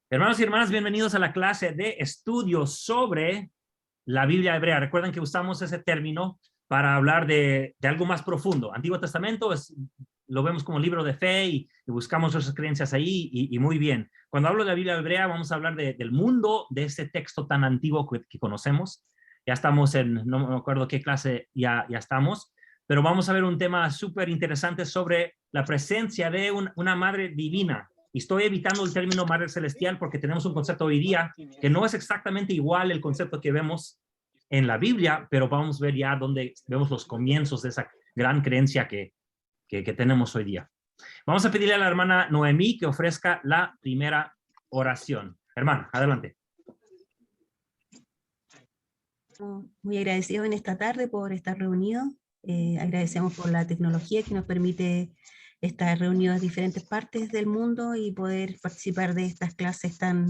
Hermanos y hermanas, bienvenidos a la clase de estudios sobre la Biblia hebrea. Recuerden que usamos ese término para hablar de algo más profundo. Antiguo Testamento lo vemos como libro de fe y buscamos nuestras creencias ahí y muy bien. Cuando hablo de la Biblia hebrea vamos a hablar del mundo de ese texto tan antiguo que conocemos. Ya estamos no me acuerdo qué clase ya estamos, pero vamos a ver un tema súper interesante sobre la presencia de una madre divina. Y estoy evitando el término madre celestial porque tenemos un concepto hoy día que no es exactamente igual el concepto que vemos en la Biblia, pero vamos a ver ya donde vemos los comienzos de esa gran creencia que tenemos hoy día. Vamos a pedirle a la hermana Noemí que ofrezca la primera oración. Hermana, adelante. Muy agradecido en esta tarde por estar reunidos. Agradecemos por la tecnología que nos permite estar reunidos en diferentes partes del mundo y poder participar de estas clases tan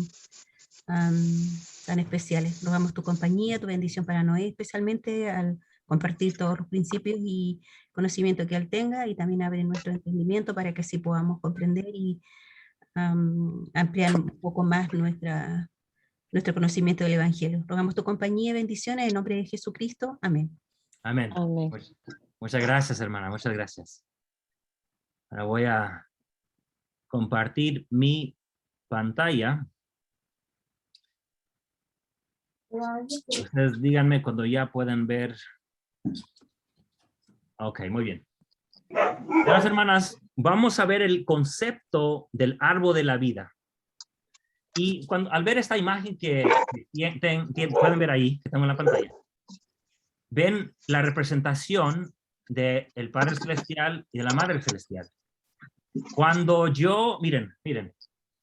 especiales. Rogamos tu compañía, tu bendición para Noé, especialmente al compartir todos los principios y conocimiento que él tenga, y también abrir nuestro entendimiento para que así podamos comprender y ampliar un poco más nuestro conocimiento del Evangelio. Rogamos tu compañía y bendiciones en el nombre de Jesucristo. Amén. Amén. Amén. Muchas gracias, hermana. Muchas gracias. Ahora voy a compartir mi pantalla. Ustedes díganme cuando ya pueden ver. Ok, muy bien. Las hermanas, vamos a ver el concepto del árbol de la vida. Y al ver esta imagen que pueden ver ahí, que tengo en la pantalla, ven la representación del Padre Celestial y de la Madre Celestial. Cuando miren,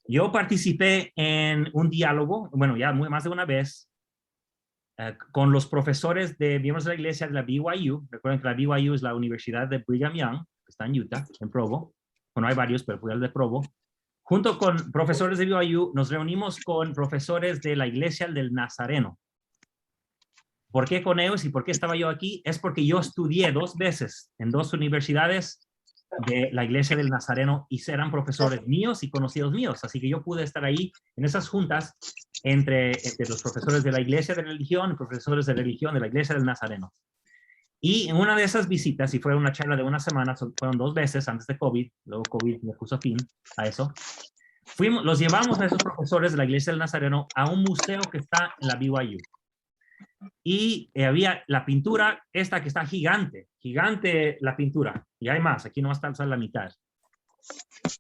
yo participé en un diálogo, bueno, ya más de una vez, con los profesores de miembros de la iglesia de la BYU. Recuerden que la BYU es la Universidad de Brigham Young, que está en Utah, en Provo. Bueno, hay varios, pero fui al de Provo. Junto con profesores de BYU, nos reunimos con profesores de la iglesia del Nazareno. ¿Por qué con ellos y por qué estaba yo aquí? Es porque yo estudié 2 veces en 2 universidades de la iglesia del Nazareno y eran profesores míos y conocidos míos. Así que yo pude estar ahí en esas juntas entre los profesores de la iglesia de religión y profesores de religión de la iglesia del Nazareno. Y en una de esas visitas, y fue una charla de una semana, fueron 2 veces antes de COVID, luego COVID me puso fin a eso, los llevamos a esos profesores de la iglesia del Nazareno a un museo que está en la BYU. Y había la pintura esta que está gigante la pintura, y hay más, aquí no va a estar la mitad.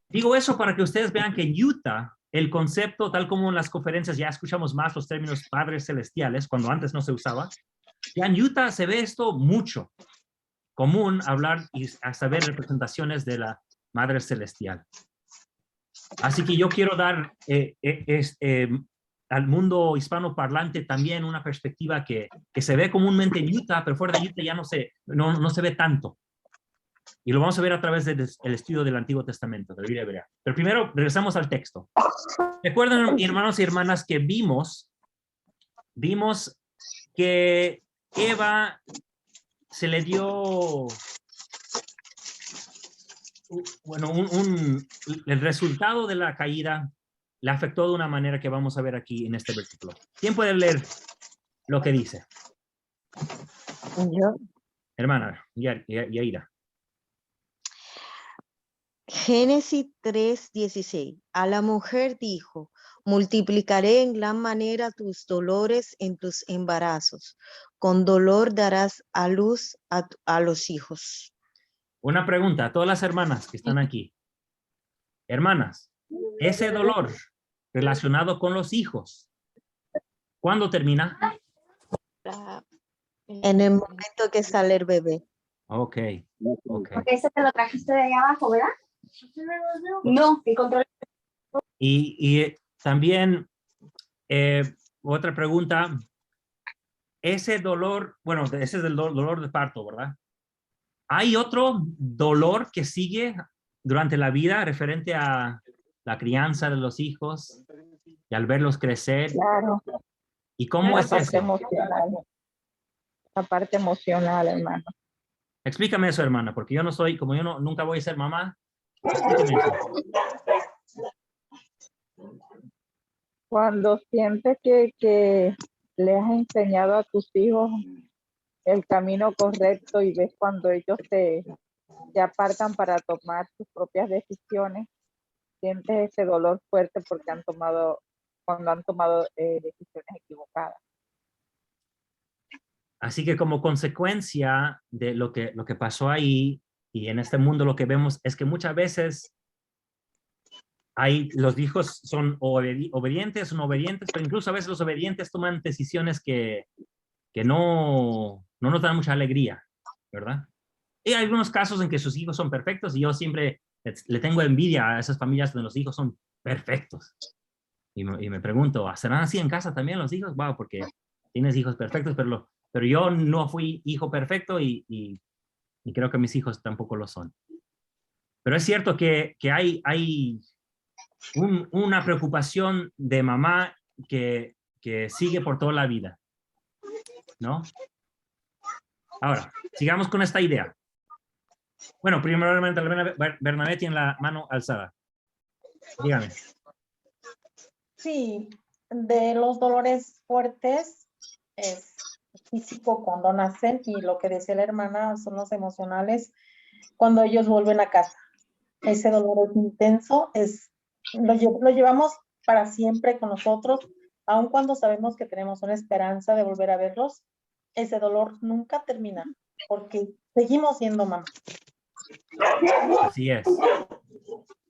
Digo eso para que ustedes vean que en Utah el concepto, tal como en las conferencias ya escuchamos más los términos padres celestiales, cuando antes no se usaba, ya en Utah se ve esto mucho común, hablar y hasta ver representaciones de la Madre Celestial. Así que yo quiero dar al mundo hispanoparlante también una perspectiva que se ve comúnmente en Utah, pero fuera de Utah ya no se ve tanto. Y lo vamos a ver a través del estudio del Antiguo Testamento, de la Biblia hebrea. Pero primero regresamos al texto. Recuerden, hermanos y hermanas, que vimos que Eva se le dio, bueno, el resultado de la caída le afectó de una manera que vamos a ver aquí en este versículo. ¿Quién puede leer lo que dice? Yo. Hermana, Yaira. Génesis 3:16. A la mujer dijo: multiplicaré en gran manera tus dolores en tus embarazos. Con dolor darás a luz a los hijos. Una pregunta a todas las hermanas que están aquí. Hermanas, ese dolor relacionado con los hijos, ¿cuándo termina? En el momento que sale el bebé. Ok. Porque ese te lo trajiste de allá abajo, ¿verdad? No, el control. Y también otra pregunta. Ese dolor, bueno, ese es el dolor de parto, ¿verdad? ¿Hay otro dolor que sigue durante la vida referente a la crianza de los hijos y al verlos crecer? Claro. ¿Y cómo es eso? La parte emocional, hermano. Explícame eso, hermana, porque yo nunca voy a ser mamá. Explícame eso. Cuando sientes que le has enseñado a tus hijos el camino correcto y ves cuando ellos se apartan para tomar sus propias decisiones, sientes ese dolor fuerte porque cuando han tomado decisiones equivocadas. Así que como consecuencia de lo que pasó ahí y en este mundo lo que vemos es que muchas veces los hijos son obedientes o no obedientes, pero incluso a veces los obedientes toman decisiones que no nos dan mucha alegría, ¿verdad? Y hay algunos casos en que sus hijos son perfectos y yo siempre le tengo envidia a esas familias donde los hijos son perfectos. Y me pregunto, ¿serán así en casa también los hijos? Wow, porque tienes hijos perfectos, pero yo no fui hijo perfecto y creo que mis hijos tampoco lo son. Pero es cierto que hay una preocupación de mamá que sigue por toda la vida, ¿no? Ahora, sigamos con esta idea. Bueno, primeramente, Bernabé tiene la mano alzada. Dígame. Sí, de los dolores fuertes es físico cuando nacen y lo que decía la hermana son los emocionales cuando ellos vuelven a casa. Ese dolor es intenso, lo llevamos para siempre con nosotros, aun cuando sabemos que tenemos una esperanza de volver a verlos, ese dolor nunca termina porque seguimos siendo mamás. Así es.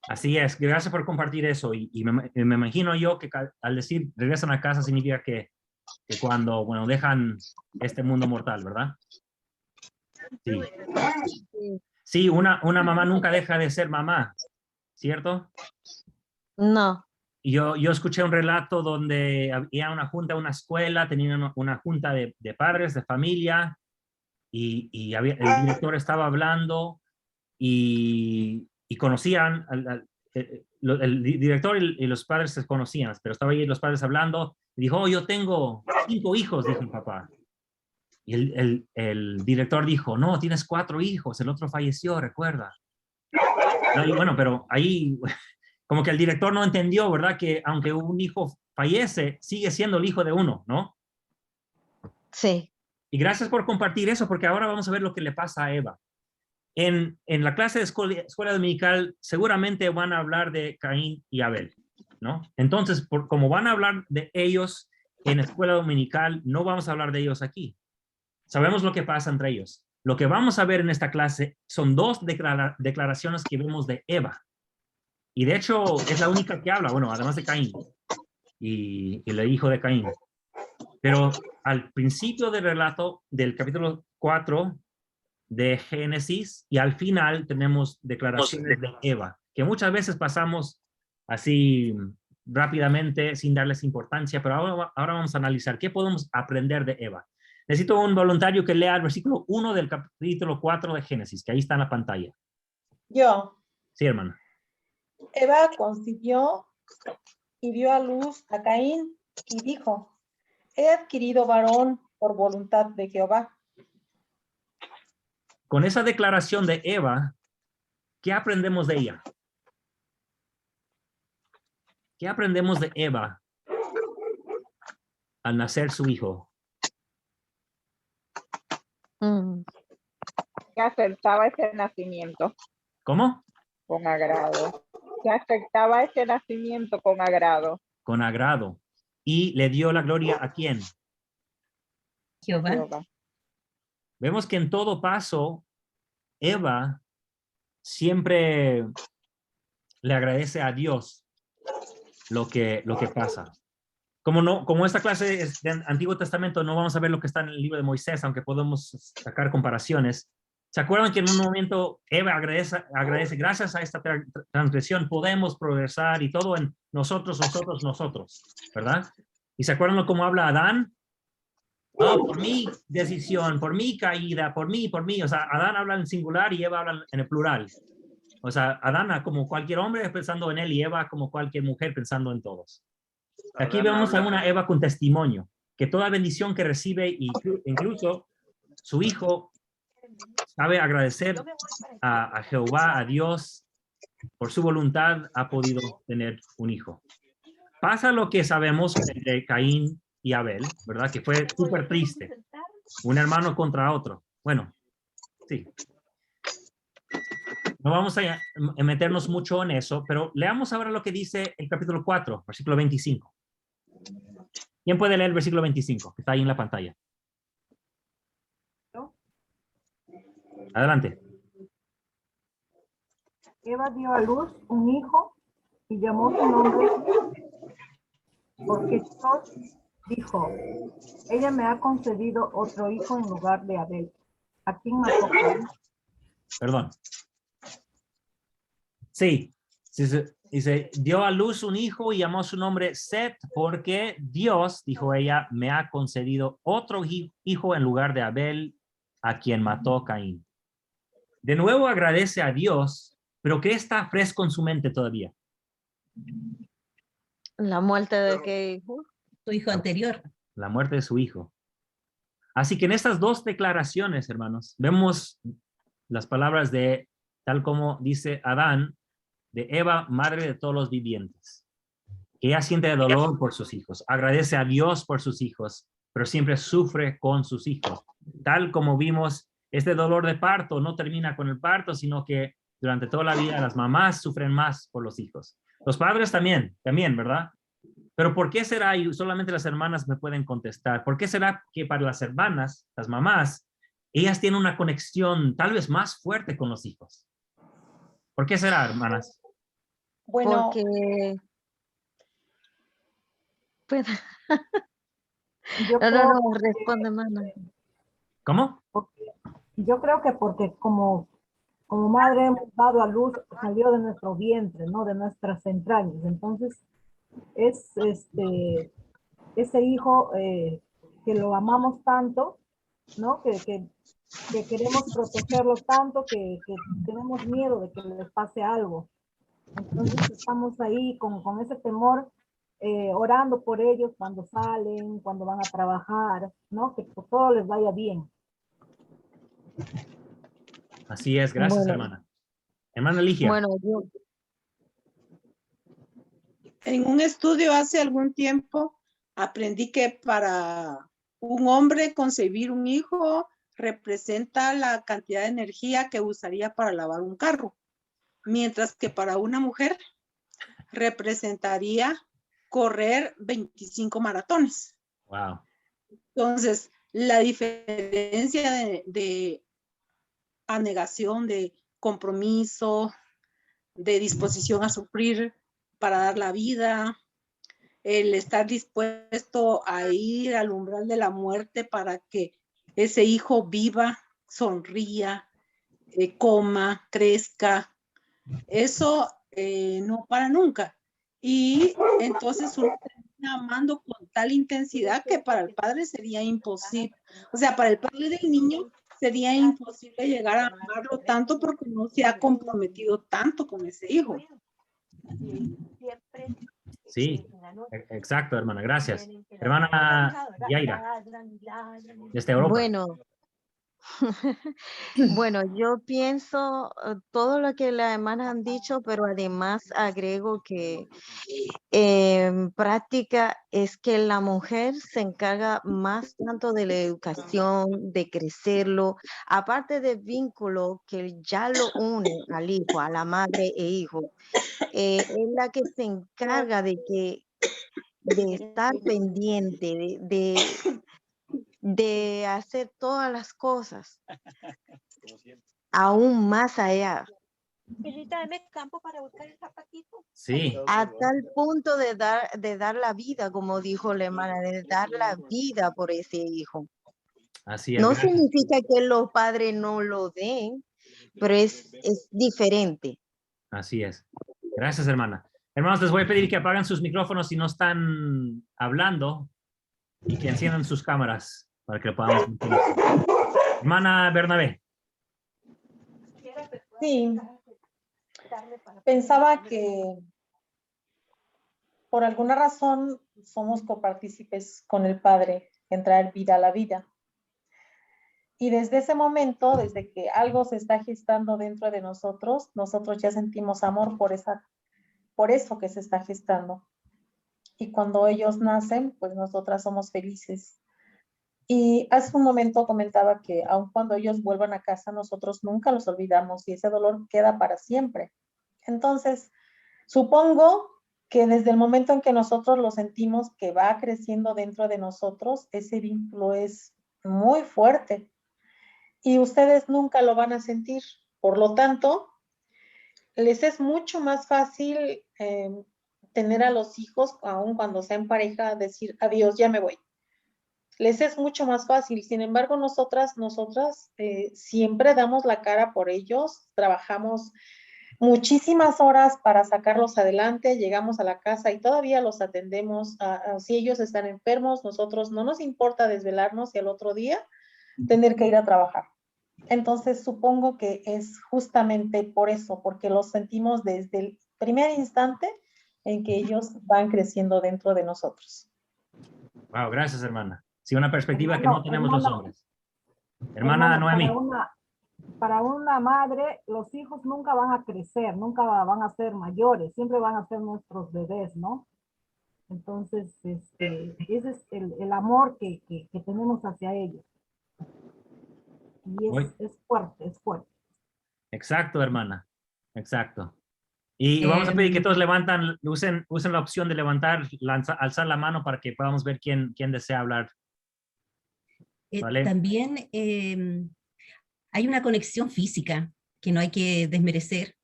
Así es. Gracias por compartir eso. Y me imagino yo que al decir regresan a casa significa que cuando, bueno, dejan este mundo mortal, ¿verdad? Sí. Sí, una mamá nunca deja de ser mamá, ¿cierto? No. Y yo escuché un relato donde había una junta, una escuela, tenían una junta de padres, de familia, y el director estaba hablando y conocían, el director y los padres se conocían, pero estaba ahí los padres hablando, y dijo, oh, yo tengo 5 hijos, dijo el papá. Y el director dijo, no, tienes 4 hijos, el otro falleció, recuerda. No, y bueno, pero ahí como que el director no entendió, ¿verdad? Que aunque un hijo fallece, sigue siendo el hijo de uno, ¿no? Sí. Y gracias por compartir eso, porque ahora vamos a ver lo que le pasa a Eva. En la clase de escuela dominical seguramente van a hablar de Caín y Abel, ¿no? Entonces, como van a hablar de ellos en escuela dominical, no vamos a hablar de ellos aquí. Sabemos lo que pasa entre ellos. Lo que vamos a ver en esta clase son 2 declaraciones que vemos de Eva. Y de hecho es la única que habla, bueno, además de Caín y el hijo de Caín. Pero al principio del relato del capítulo 4 de Génesis y al final tenemos declaraciones de Eva, que muchas veces pasamos así rápidamente sin darles importancia, pero ahora vamos a analizar qué podemos aprender de Eva. Necesito un voluntario que lea el versículo 1 del capítulo 4 de Génesis, que ahí está en la pantalla. Yo. Sí, hermano. Eva concibió y dio a luz a Caín y dijo, he adquirido varón por voluntad de Jehová. Con esa declaración de Eva, ¿qué aprendemos de ella? ¿Qué aprendemos de Eva al nacer su hijo? Que aceptaba ese nacimiento ¿Cómo? con agrado. Que aceptaba ese nacimiento con agrado. Con agrado. ¿Y le dio la gloria a quién? Jehová. Vemos que en todo paso, Eva siempre le agradece a Dios lo que pasa. Como esta clase es de Antiguo Testamento, no vamos a ver lo que está en el libro de Moisés, aunque podemos sacar comparaciones. ¿Se acuerdan que en un momento Eva agradece gracias a esta transgresión podemos progresar y todo en nosotros, ¿verdad? ¿Y se acuerdan cómo habla Adán? Oh, por mi decisión, por mi caída, por mí. O sea, Adán habla en singular y Eva habla en el plural. O sea, Adán como cualquier hombre pensando en él y Eva como cualquier mujer pensando en todos. Aquí vemos a una Eva con testimonio, que toda bendición que recibe, incluso su hijo, sabe agradecer a Jehová, a Dios, por su voluntad ha podido tener un hijo. pasa lo que sabemos de Caín y Abel, ¿verdad? Que fue súper triste. Un hermano contra otro. Bueno, sí. No vamos a meternos mucho en eso, pero leamos ahora lo que dice el capítulo 4, versículo 25. ¿Quién puede leer el versículo 25? Que está ahí en la pantalla. Adelante. Eva dio a luz un hijo y llamó su nombre, porque Dios dijo, ella me ha concedido otro hijo en lugar de Abel, a quien mató Caín. Perdón. Sí, dice, dio a luz un hijo y llamó su nombre Set, porque Dios, dijo ella, me ha concedido otro hijo en lugar de Abel, a quien mató Caín. De nuevo agradece a Dios, pero ¿qué está fresco en su mente todavía? La muerte de que hijo. Tu hijo anterior. La muerte de su hijo. Así que en estas dos declaraciones, hermanos, vemos las palabras de, tal como dice Adán, de Eva, madre de todos los vivientes. Ella siente dolor por sus hijos, agradece a Dios por sus hijos, pero siempre sufre con sus hijos. Tal como vimos, este dolor de parto no termina con el parto, sino que durante toda la vida las mamás sufren más por los hijos. Los padres también, ¿verdad? Pero ¿por qué será, y solamente las hermanas me pueden contestar, por qué será que para las hermanas, las mamás, ellas tienen una conexión tal vez más fuerte con los hijos? ¿Por qué será, hermanas? Bueno, Porque pues, Yo no, creo, responde, mana. ¿Cómo? yo creo que porque como madre hemos dado a luz, salió de nuestro vientre, ¿no? De nuestras entrañas. Entonces, es ese hijo que lo amamos tanto, ¿no? Que queremos protegerlo tanto que tenemos miedo de que les pase algo. Entonces estamos ahí con ese temor, orando por ellos cuando salen, cuando van a trabajar, ¿no? Que todo les vaya bien. Así es, gracias, Bueno. hermana. Hermana Ligia. Bueno, yo, En un estudio hace algún tiempo aprendí que para un hombre concebir un hijo representa la cantidad de energía que usaría para lavar un carro, mientras que para una mujer representaría correr 25 maratones. Wow. Entonces, la diferencia de anegación, de compromiso, de disposición a sufrir para dar la vida, el estar dispuesto a ir al umbral de la muerte para que ese hijo viva, sonría, coma, crezca, eso no para nunca. Y entonces uno termina amando con tal intensidad que para el padre sería imposible. O sea, para el padre del niño sería imposible llegar a amarlo tanto porque no se ha comprometido tanto con ese hijo. Sí, exacto, hermana, gracias. Hermana Yaira, desde Europa. Bueno, yo pienso todo lo que las hermanas han dicho, pero además agrego que en práctica es que la mujer se encarga más tanto de la educación, de crecerlo, aparte del vínculo que ya lo une al hijo, a la madre e hijo, es la que se encarga de estar pendiente, de hacer todas las cosas aún más allá. Sí. A tal punto de dar la vida, como dijo la hermana, de dar la vida por ese hijo. Así es. No Gracias. significa que los padres no lo den, pero es diferente. Así es. Gracias, hermana. Hermanos, les voy a pedir que apaguen sus micrófonos si no están hablando y que enciendan sus cámaras para que lo podamos entender. Hermana Bernabé. sí, pensaba que por alguna razón somos copartícipes con el Padre en traer vida a la vida. Y desde ese momento, desde que algo se está gestando dentro de nosotros, nosotros ya sentimos amor por eso que se está gestando. y cuando ellos nacen, pues nosotras somos felices. Y hace un momento comentaba que aun cuando ellos vuelvan a casa, nosotros nunca los olvidamos y ese dolor queda para siempre. Entonces, supongo que desde el momento en que nosotros lo sentimos que va creciendo dentro de nosotros, ese vínculo es muy fuerte y ustedes nunca lo van a sentir. Por lo tanto, les es mucho más fácil tener a los hijos, aun cuando sean pareja, decir adiós, ya me voy. Les es mucho más fácil. Sin embargo, nosotras siempre damos la cara por ellos, trabajamos muchísimas horas para sacarlos adelante, llegamos a la casa y todavía los atendemos. Si ellos están enfermos, nosotros no nos importa desvelarnos y al otro día tener que ir a trabajar. Entonces, supongo que es justamente por eso, porque los sentimos desde el primer instante en que ellos van creciendo dentro de nosotros. Wow, gracias, hermana. Sí, una perspectiva que no tenemos los hombres. Hermano, Noemí. Para una madre, los hijos nunca van a crecer, nunca van a ser mayores, siempre van a ser nuestros bebés, ¿no? Entonces, ese es el amor que tenemos hacia ellos. Y es fuerte, es fuerte. Exacto, hermana. Exacto. Y vamos a pedir que todos usen la opción de alzar la mano para que podamos ver quién desea hablar. ¿Vale? También hay una conexión física que no hay que desmerecer,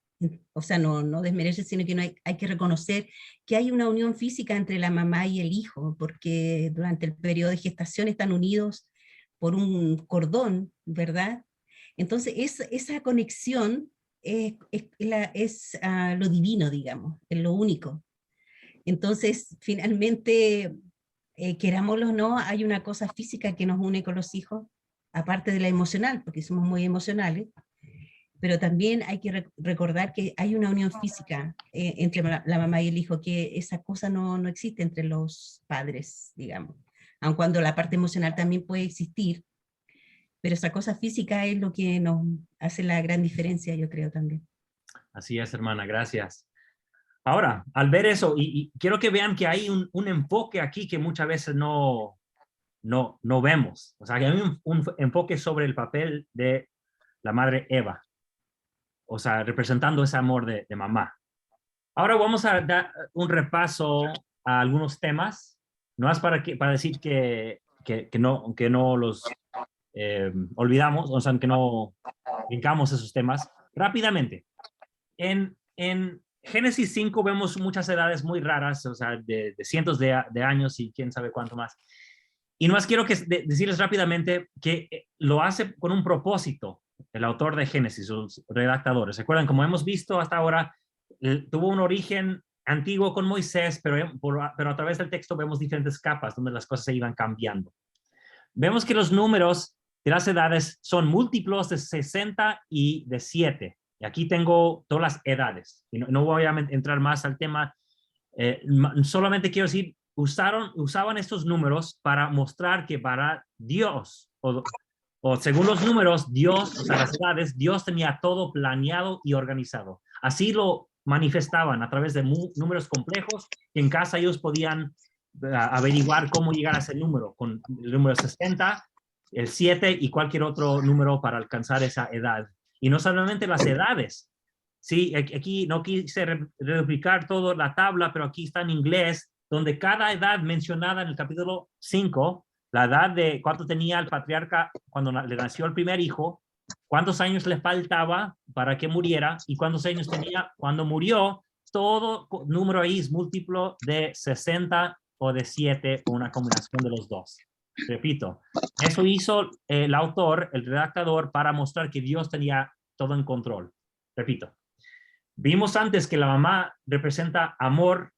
o sea, no desmerecer, sino que hay que reconocer que hay una unión física entre la mamá y el hijo, porque durante el periodo de gestación están unidos por un cordón, ¿verdad? Entonces, esa conexión es lo divino, digamos, es lo único. Entonces, finalmente, querámoslo o no, hay una cosa física que nos une con los hijos, aparte de la emocional, porque somos muy emocionales, pero también hay que recordar que hay una unión física entre la mamá y el hijo, que esa cosa no existe entre los padres, digamos, aun cuando la parte emocional también puede existir, pero esa cosa física es lo que nos hace la gran diferencia, yo creo también. Así es, hermana, gracias. Ahora, al ver eso, y quiero que vean que hay un enfoque aquí que muchas veces no vemos. O sea, que hay un enfoque sobre el papel de la madre Eva. O sea, representando ese amor de mamá. Ahora vamos a dar un repaso a algunos temas, no es para decir que no los olvidamos, o sea, que no brincamos esos temas. Rápidamente, en Génesis 5 vemos muchas edades muy raras, o sea, de cientos de años y quién sabe cuánto más. Y nomás quiero decirles rápidamente que lo hace con un propósito el autor de Génesis, los redactadores. ¿Se acuerdan? Como hemos visto hasta ahora, tuvo un origen antiguo con Moisés, pero a través del texto vemos diferentes capas donde las cosas se iban cambiando. Vemos que los números de las edades son múltiplos de 60 y de 7. Y aquí tengo todas las edades. Y no voy a entrar más al tema. Solamente quiero decir, usaban estos números para mostrar que para Dios, o según los números, Dios, o sea, las edades, Dios tenía todo planeado y organizado. Así lo manifestaban a través de números complejos que en casa ellos podían averiguar cómo llegar a ese número, con el número 60, el 7 y cualquier otro número para alcanzar esa edad. Y no solamente las edades. Sí, aquí no quise replicar toda la tabla, pero aquí está en inglés, donde cada edad mencionada en el capítulo 5, la edad de cuánto tenía el patriarca cuando le nació el primer hijo, cuántos años le faltaba para que muriera y cuántos años tenía cuando murió, todo número ahí es múltiplo de 60 o de 7 o una combinación de los dos. Repito, eso hizo el autor, el redactador, para mostrar que Dios tenía todo en control. Repito, vimos antes que la mamá representa amor,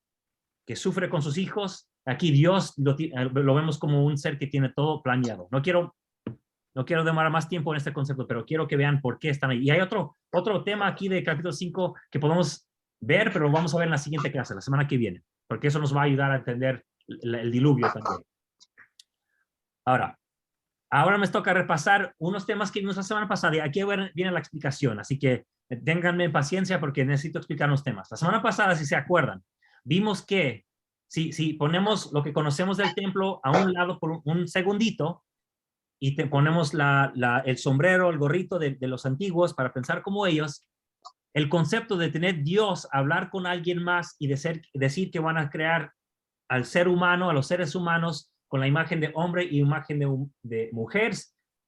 que sufre con sus hijos. Aquí Dios lo vemos como un ser que tiene todo planeado. No quiero demorar más tiempo en este concepto, pero quiero que vean por qué están ahí. Y hay otro tema aquí de capítulo 5 que podemos ver, pero lo vamos a ver en la siguiente clase, la semana que viene, porque eso nos va a ayudar a entender el diluvio también. Ahora me toca repasar unos temas que vimos la semana pasada y aquí viene la explicación, así que ténganme paciencia porque necesito explicar los temas. La semana pasada, si se acuerdan, vimos que si ponemos lo que conocemos del templo a un lado por un segundito y te ponemos el sombrero, el gorrito de los antiguos para pensar como ellos, el concepto de tener Dios, hablar con alguien más y decir que van a crear al ser humano, a los seres humanos, con la imagen de hombre y imagen de mujer,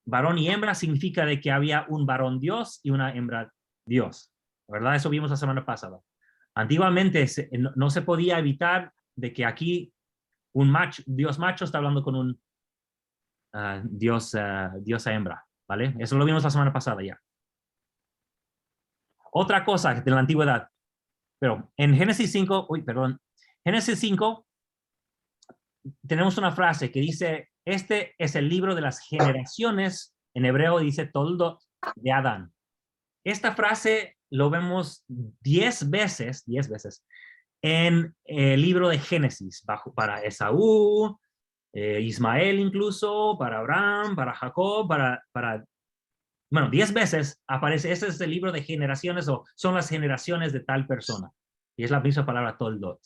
varón y hembra, significa de que había un varón Dios y una hembra Dios, ¿verdad? Eso vimos la semana pasada. Antiguamente no se podía evitar de que aquí un macho, Dios macho está hablando con un diosa hembra, ¿vale? Eso lo vimos la semana pasada ya. Otra cosa de la antigüedad, pero en Génesis 5, Génesis 5, tenemos una frase que dice, este es el libro de las generaciones, en hebreo dice Toldot de Adán. Esta frase lo vemos 10 veces en el libro de Génesis, para Esaú, Ismael incluso, para Abraham, para Jacob, bueno, 10 veces aparece, ese es el libro de generaciones o son las generaciones de tal persona. Y es la misma palabra Toldot.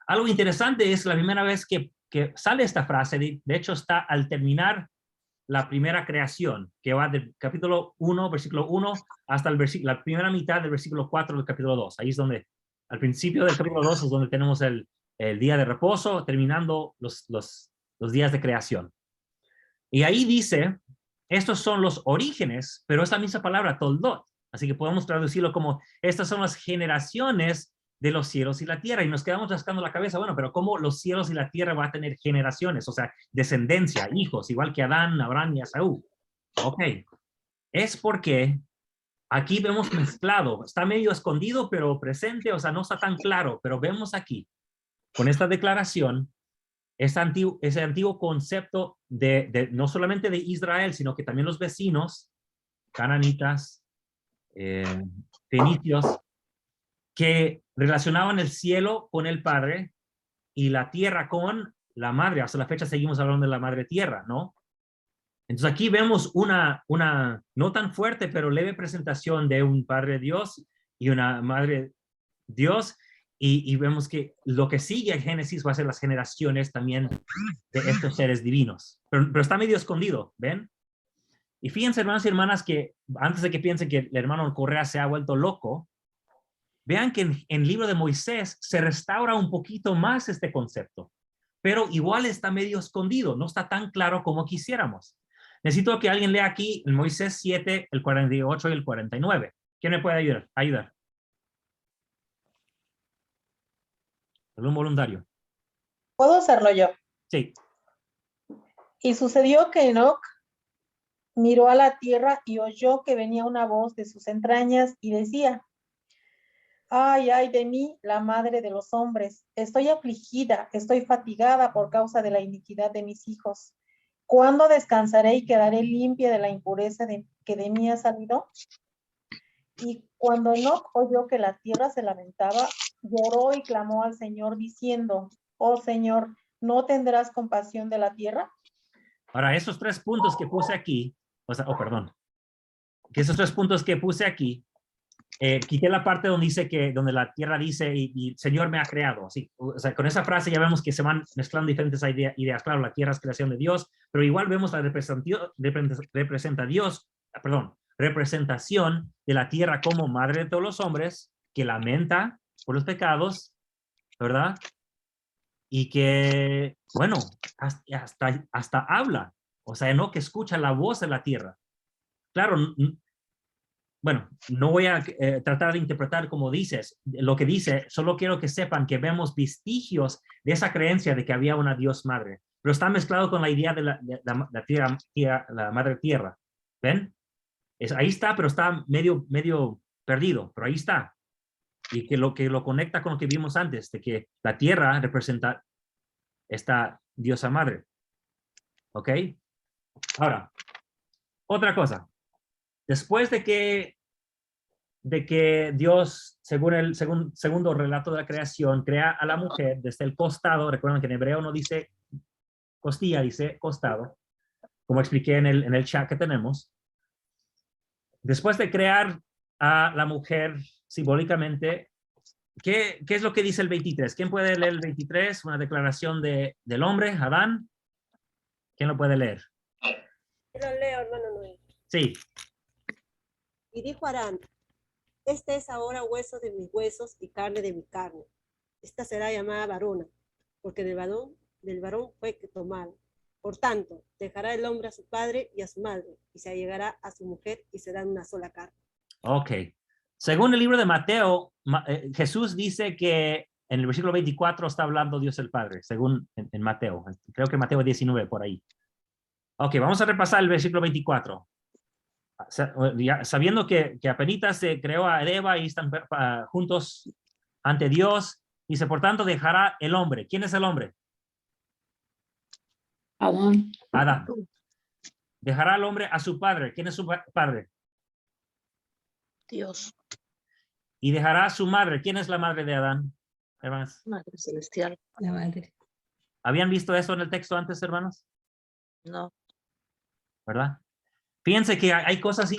Algo interesante es la primera vez que sale esta frase, de hecho está al terminar la primera creación, que va del capítulo 1, versículo 1, hasta la primera mitad del versículo 4 del capítulo 2. Ahí es donde, al principio del capítulo 2 es donde tenemos el día de reposo, terminando los días de creación. Y ahí dice, estos son los orígenes, pero es la misma palabra, Toldot. Así que podemos traducirlo como, estas son las generaciones de los cielos y la tierra. Y nos quedamos rascando la cabeza, bueno, pero ¿cómo los cielos y la tierra van a tener generaciones? O sea, descendencia, hijos, igual que Adán, Abraham y Esaú. Ok, es porque aquí vemos mezclado, está medio escondido, pero presente, o sea, no está tan claro, pero vemos aquí, con esta declaración, ese antiguo concepto no solamente de Israel, sino que también los vecinos, cananitas, fenicios, que relacionaban el cielo con el Padre y la tierra con la Madre. Hasta la fecha seguimos hablando de la Madre Tierra, ¿no? Entonces aquí vemos una no tan fuerte, pero leve presentación de un Padre Dios y una Madre Dios. Y vemos que lo que sigue en Génesis va a ser las generaciones también de estos seres divinos. Pero está medio escondido, ¿ven? Y fíjense, hermanos y hermanas, que antes de que piensen que el hermano Correa se ha vuelto loco, vean que en el libro de Moisés se restaura un poquito más este concepto, pero igual está medio escondido, no está tan claro como quisiéramos. Necesito que alguien lea aquí en Moisés 7, el 48 y el 49. ¿Quién me puede ayudar? ¿Algún voluntario? ¿Puedo hacerlo yo? Sí. Y sucedió que Enoc miró a la tierra y oyó que venía una voz de sus entrañas y decía, ay, ay de mí, la madre de los hombres, estoy afligida, estoy fatigada por causa de la iniquidad de mis hijos. ¿Cuándo descansaré y quedaré limpia de la impureza que de mí ha salido? Y cuando Enoc oyó que la tierra se lamentaba, lloró y clamó al Señor diciendo, oh Señor, ¿no tendrás compasión de la tierra? Ahora, esos 3 puntos que puse aquí, perdón, que esos 3 puntos que puse aquí, quité la parte donde la tierra dice y Señor me ha creado. Así, o sea, con esa frase ya vemos que se van mezclando diferentes ideas. Claro, la tierra es creación de Dios, pero igual vemos la representación de la tierra como madre de todos los hombres, que lamenta por los pecados, ¿verdad? Y que, bueno, hasta habla. O sea, no que escucha la voz de la tierra. Claro, bueno, no voy a tratar de interpretar como dices, lo que dice, solo quiero que sepan que vemos vestigios de esa creencia de que había una Dios madre, pero está mezclado con la idea de la tierra, la madre tierra. ¿Ven? Ahí está, pero está medio perdido, pero ahí está. Y que lo conecta con lo que vimos antes, de que la tierra representa esta diosa madre. ¿Ok? Ahora, otra cosa. Después de que Dios, según el segundo relato de la creación, crea a la mujer desde el costado, recuerden que en hebreo no dice costilla, dice costado, como expliqué en el chat que tenemos. Después de crear a la mujer simbólicamente ¿qué es lo que dice el 23? ¿Quién puede leer el 23? Una declaración del hombre, Adán. ¿Quién lo puede leer? Yo lo leo, hermano Noé. Sí. Y dijo Adán, este es ahora hueso de mis huesos y carne de mi carne. Esta será llamada varona, porque del varón fue que tomado. Por tanto, dejará el hombre a su padre y a su madre, y se allegará a su mujer, y serán una sola carne. Ok. Según el libro de Mateo, Jesús dice que en el versículo 24 está hablando Dios el Padre, según en Mateo. Creo que Mateo 19, por ahí. Ok, vamos a repasar el versículo 24. Sabiendo que apenas se creó a Eva y están juntos ante Dios, dice, por tanto, dejará el hombre. ¿Quién es el hombre? Adán. Adán. Dejará al hombre a su padre. ¿Quién es su padre? Dios. Y dejará a su madre. ¿Quién es la madre de Adán, hermanos? Madre celestial. La madre. ¿Habían visto eso en el texto antes, hermanos? No. ¿Verdad? Fíjense que hay cosas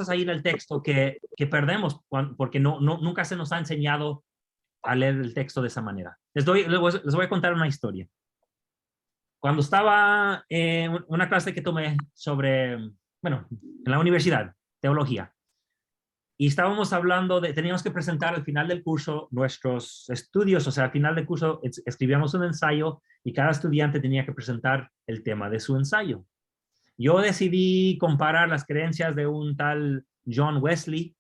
ahí en el texto que perdemos porque nunca se nos ha enseñado a leer el texto de esa manera. Les voy a contar una historia. Cuando estaba en una clase que tomé sobre, bueno, en la universidad, teología, y estábamos hablando teníamos que presentar al final del curso nuestros estudios, o sea, al final del curso escribíamos un ensayo y cada estudiante tenía que presentar el tema de su ensayo. Yo decidí comparar las creencias de un tal John Wesley,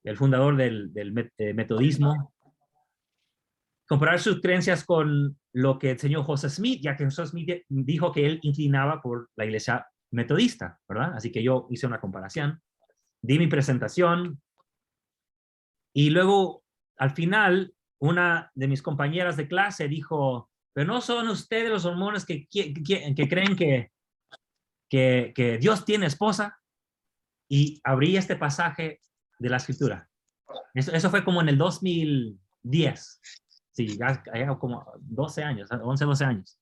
el fundador del metodismo, comparar sus creencias con lo que enseñó Joseph Smith, ya que Joseph Smith dijo que él inclinaba por la iglesia metodista, ¿verdad? Así que yo hice una comparación, di mi presentación, y luego, al final, una de mis compañeras de clase dijo, pero no son ustedes los mormones que creen que Dios tiene esposa, y abrí este pasaje de la escritura. Eso fue como en el 2010. Sí, ya como 12 años, 11, 12 años.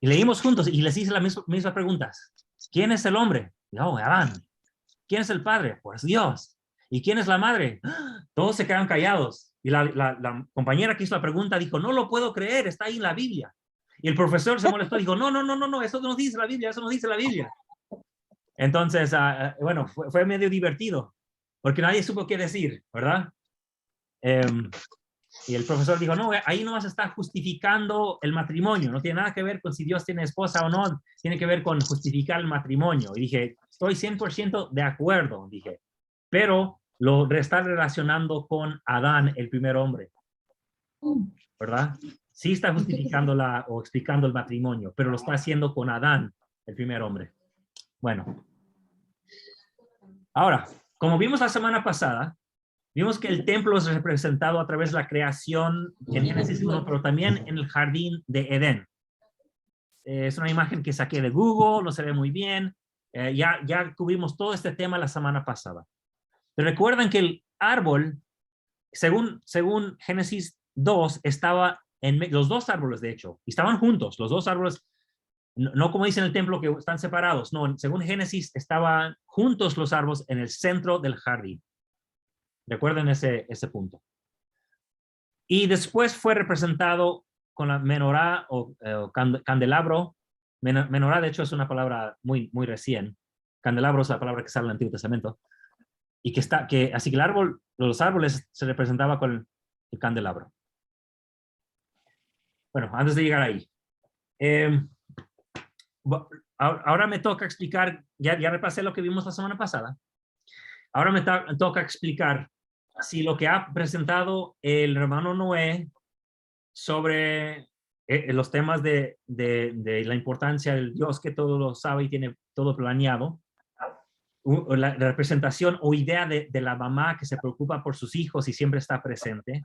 Y leímos juntos y les hice las mismas preguntas. ¿Quién es el hombre? No, Adán. ¿Quién es el padre? Pues Dios. ¿Y quién es la madre? Todos se quedaron callados. Y la compañera que hizo la pregunta dijo, no lo puedo creer, está ahí en la Biblia. Y el profesor se molestó, dijo, no, eso no dice la Biblia, eso no dice la Biblia. Entonces, bueno, fue medio divertido, porque nadie supo qué decir, ¿verdad? Y el profesor dijo, no, ahí nomás está justificando el matrimonio, no tiene nada que ver con si Dios tiene esposa o no, tiene que ver con justificar el matrimonio. Y dije, estoy 100% de acuerdo, dije, pero lo está relacionando con Adán, el primer hombre, ¿verdad? Sí está justificando o explicando el matrimonio, pero lo está haciendo con Adán, el primer hombre. Bueno. Ahora, como vimos la semana pasada, vimos que el templo es representado a través de la creación en Génesis 1, pero también en el jardín de Edén. Es una imagen que saqué de Google, no se ve muy bien. Ya cubrimos todo este tema la semana pasada. Pero recuerdan que el árbol, según Génesis 2, estaba los dos árboles, de hecho, estaban juntos, los dos árboles, no como dice en el templo que están separados, no, según Génesis estaban juntos los árboles en el centro del jardín. Recuerden ese punto. Y después fue representado con la menorá o candelabro. Menorá, de hecho, es una palabra muy recién. Candelabro es la palabra que sale en el Antiguo Testamento. Y así que los árboles se representaba con el candelabro. Bueno, antes de llegar ahí. Ahora me toca explicar, ya repasé lo que vimos la semana pasada. Ahora me toca explicar si lo que ha presentado el hermano Noé sobre los temas de la importancia del Dios que todo lo sabe y tiene todo planeado, la representación o idea de la mamá que se preocupa por sus hijos y siempre está presente.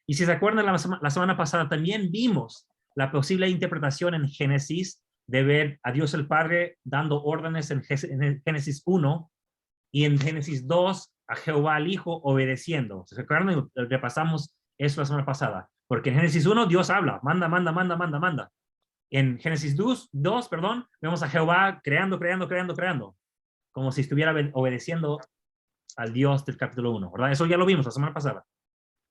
Y si se acuerdan, la semana pasada también vimos la posible interpretación en Génesis de ver a Dios el Padre dando órdenes en Génesis 1 y en Génesis 2 a Jehová el Hijo obedeciendo. ¿Se acuerdan? Repasamos eso la semana pasada. Porque en Génesis 1 Dios habla, manda. En Génesis 2, vemos a Jehová creando, como si estuviera obedeciendo al Dios del capítulo 1, ¿verdad? Eso ya lo vimos la semana pasada.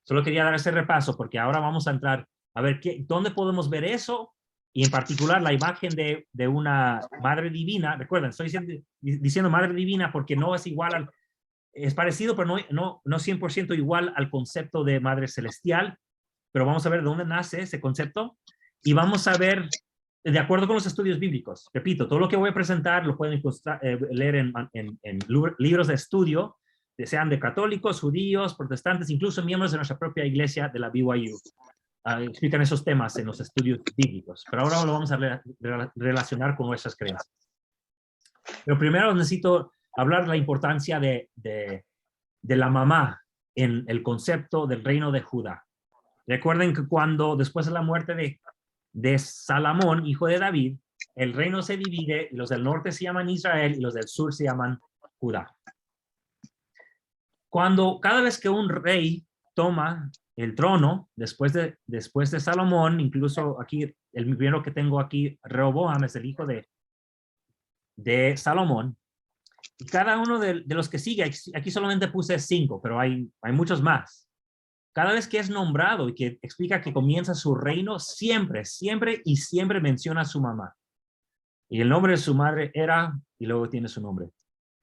Solo quería dar ese repaso porque ahora vamos a entrar a ver dónde podemos ver eso y en particular la imagen de una madre divina. Recuerden, estoy diciendo madre divina porque no es igual al, es parecido, pero no 100% igual al concepto de madre celestial, pero vamos a ver de dónde nace ese concepto y vamos a ver, de acuerdo con los estudios bíblicos. Repito, todo lo que voy a presentar lo pueden leer en libros de estudio, sean de católicos, judíos, protestantes, incluso miembros de nuestra propia iglesia de la BYU. Explican esos temas en los estudios bíblicos, pero ahora lo vamos a relacionar con nuestras creencias. Pero primero necesito hablar de la importancia de la mamá en el concepto del reino de Judá. Recuerden que cuando, después de la muerte de Salomón, hijo de David, el reino se divide y los del norte se llaman Israel y los del sur se llaman Judá. Cada vez que un rey toma el trono, después de Salomón, incluso aquí, el primero que tengo aquí, Rehoboam, es el hijo de Salomón, y cada uno de los que sigue, aquí solamente puse 5, pero hay muchos más. Cada vez que es nombrado y que explica que comienza su reino, siempre menciona a su mamá. Y el nombre de su madre era, y luego tiene su nombre,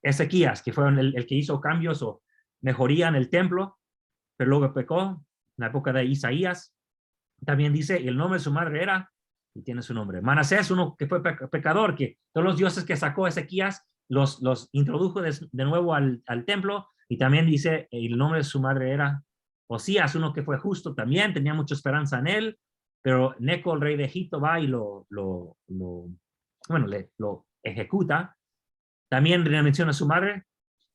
Ezequías, que fue el que hizo cambios o mejoría en el templo, pero luego pecó en la época de Isaías. También dice, y el nombre de su madre era, y tiene su nombre. Manasés, uno que fue pecador, que todos los dioses que sacó Ezequías los introdujo de nuevo al templo, y también dice, el nombre de su madre era Osías, uno que fue justo también, tenía mucha esperanza en él, pero Neco, el rey de Egipto, va y lo ejecuta. También menciona a su madre.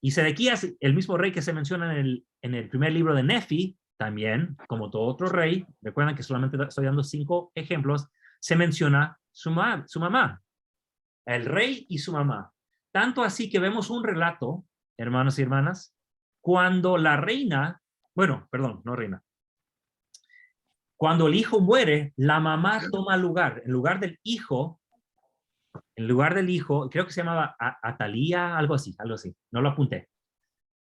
Y Sedequías, el mismo rey que se menciona en el primer libro de Nefi, también, como todo otro rey, recuerden que solamente estoy dando 5 ejemplos, se menciona su mamá, el rey y su mamá. Tanto así que vemos un relato, hermanos y hermanas, cuando la reina, cuando el hijo muere, la mamá toma lugar, en lugar del hijo, creo que se llamaba Atalía, algo así, no lo apunté.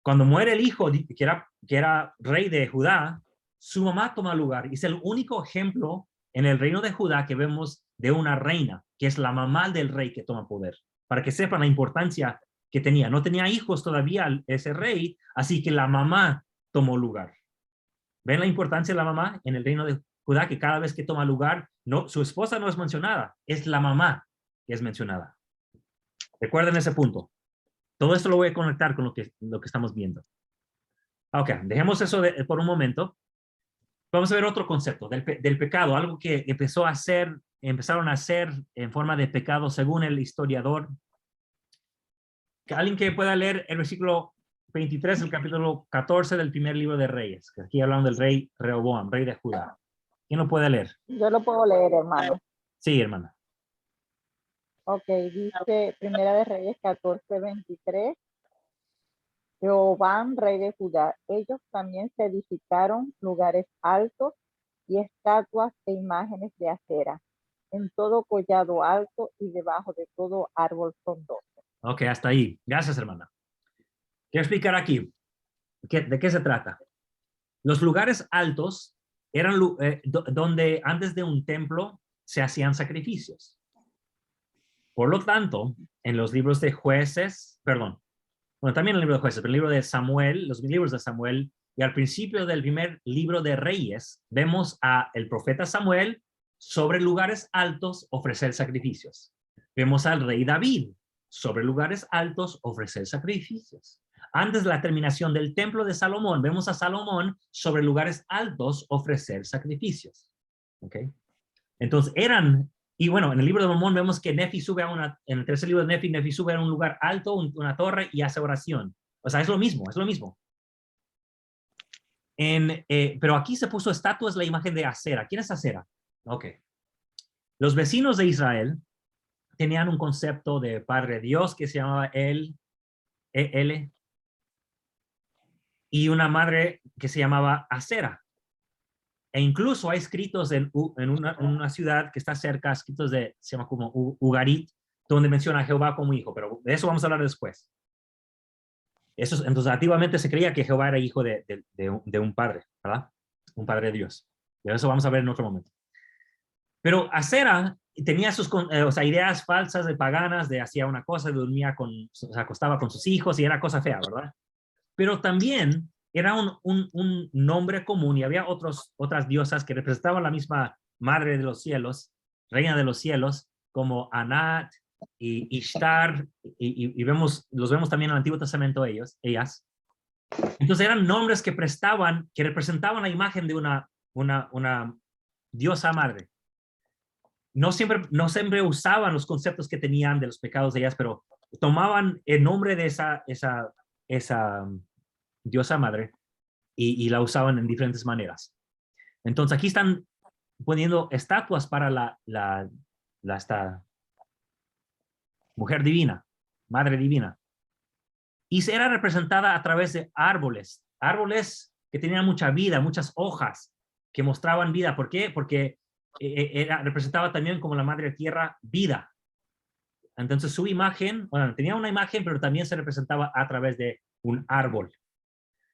Cuando muere el hijo, que era rey de Judá, su mamá toma lugar. Y es el único ejemplo en el reino de Judá que vemos de una reina, que es la mamá del rey que toma poder. Para que sepan la importancia que tenía. No tenía hijos todavía ese rey, así que la mamá tomó lugar. ¿Ven la importancia de la mamá en el reino de Judá? Que cada vez que toma lugar, su esposa no es mencionada, es la mamá que es mencionada. Recuerden ese punto. Todo esto lo voy a conectar con lo que estamos viendo. Ok, dejemos eso por un momento. Vamos a ver otro concepto del pecado, algo que empezaron a hacer en forma de pecado según el historiador. Alguien que pueda leer el versículo 23 del capítulo 14 del primer libro de Reyes, que aquí hablando del rey Rehoboam, rey de Judá. ¿Quién lo puede leer? Yo lo puedo leer, hermano. Sí, hermana. Ok, dice Primera de Reyes 14:23. Rehoboam, rey de Judá, ellos también se edificaron lugares altos y estatuas e imágenes de acera, en todo collado alto y debajo de todo árbol frondoso. Ok, hasta ahí. Gracias, hermana. Quiero explicar aquí de qué se trata. Los lugares altos eran donde antes de un templo se hacían sacrificios. Por lo tanto, en los libros de jueces, también en el libro de jueces, pero el libro de Samuel, los libros de Samuel, y al principio del primer libro de Reyes, vemos a el profeta Samuel sobre lugares altos ofrecer sacrificios. Vemos al rey David sobre lugares altos ofrecer sacrificios. Antes de la terminación del templo de Salomón, vemos a Salomón sobre lugares altos ofrecer sacrificios. ¿Ok? Entonces y bueno, en el libro de Mormón vemos que Nefi sube en el tercer libro de Nefi sube a un lugar alto, una torre, y hace oración. O sea, es lo mismo. Pero aquí se puso estatuas la imagen de Acera. ¿Quién es Acera? Ok. Los vecinos de Israel tenían un concepto de Padre Dios que se llamaba El, y una madre que se llamaba Acera. E incluso hay escritos en una ciudad que está cerca, escritos se llama como Ugarit, donde menciona a Jehová como hijo, pero de eso vamos a hablar después. Entonces, antiguamente se creía que Jehová era hijo de un padre, ¿verdad? un padre Dios. Y eso vamos a ver en otro momento. Pero Acera tenía sus ideas falsas de paganas, de hacía una cosa, dormía se acostaba con sus hijos y era cosa fea, ¿verdad? Pero también era un nombre común y había otras diosas que representaban la misma madre de los cielos, reina de los cielos, como Anat y Ishtar, y los vemos también en el Antiguo Testamento ellas. Entonces eran nombres que representaban la imagen de una diosa madre. No siempre usaban los conceptos que tenían de los pecados de ellas, pero tomaban el nombre de esa diosa madre y la usaban en diferentes maneras. Entonces aquí están poniendo estatuas para esta mujer divina, madre divina. Y era representada a través de árboles que tenían mucha vida, muchas hojas que mostraban vida. ¿Por qué? Porque representaba también como la madre tierra vida. Entonces su imagen, bueno, tenía una imagen, pero también se representaba a través de un árbol.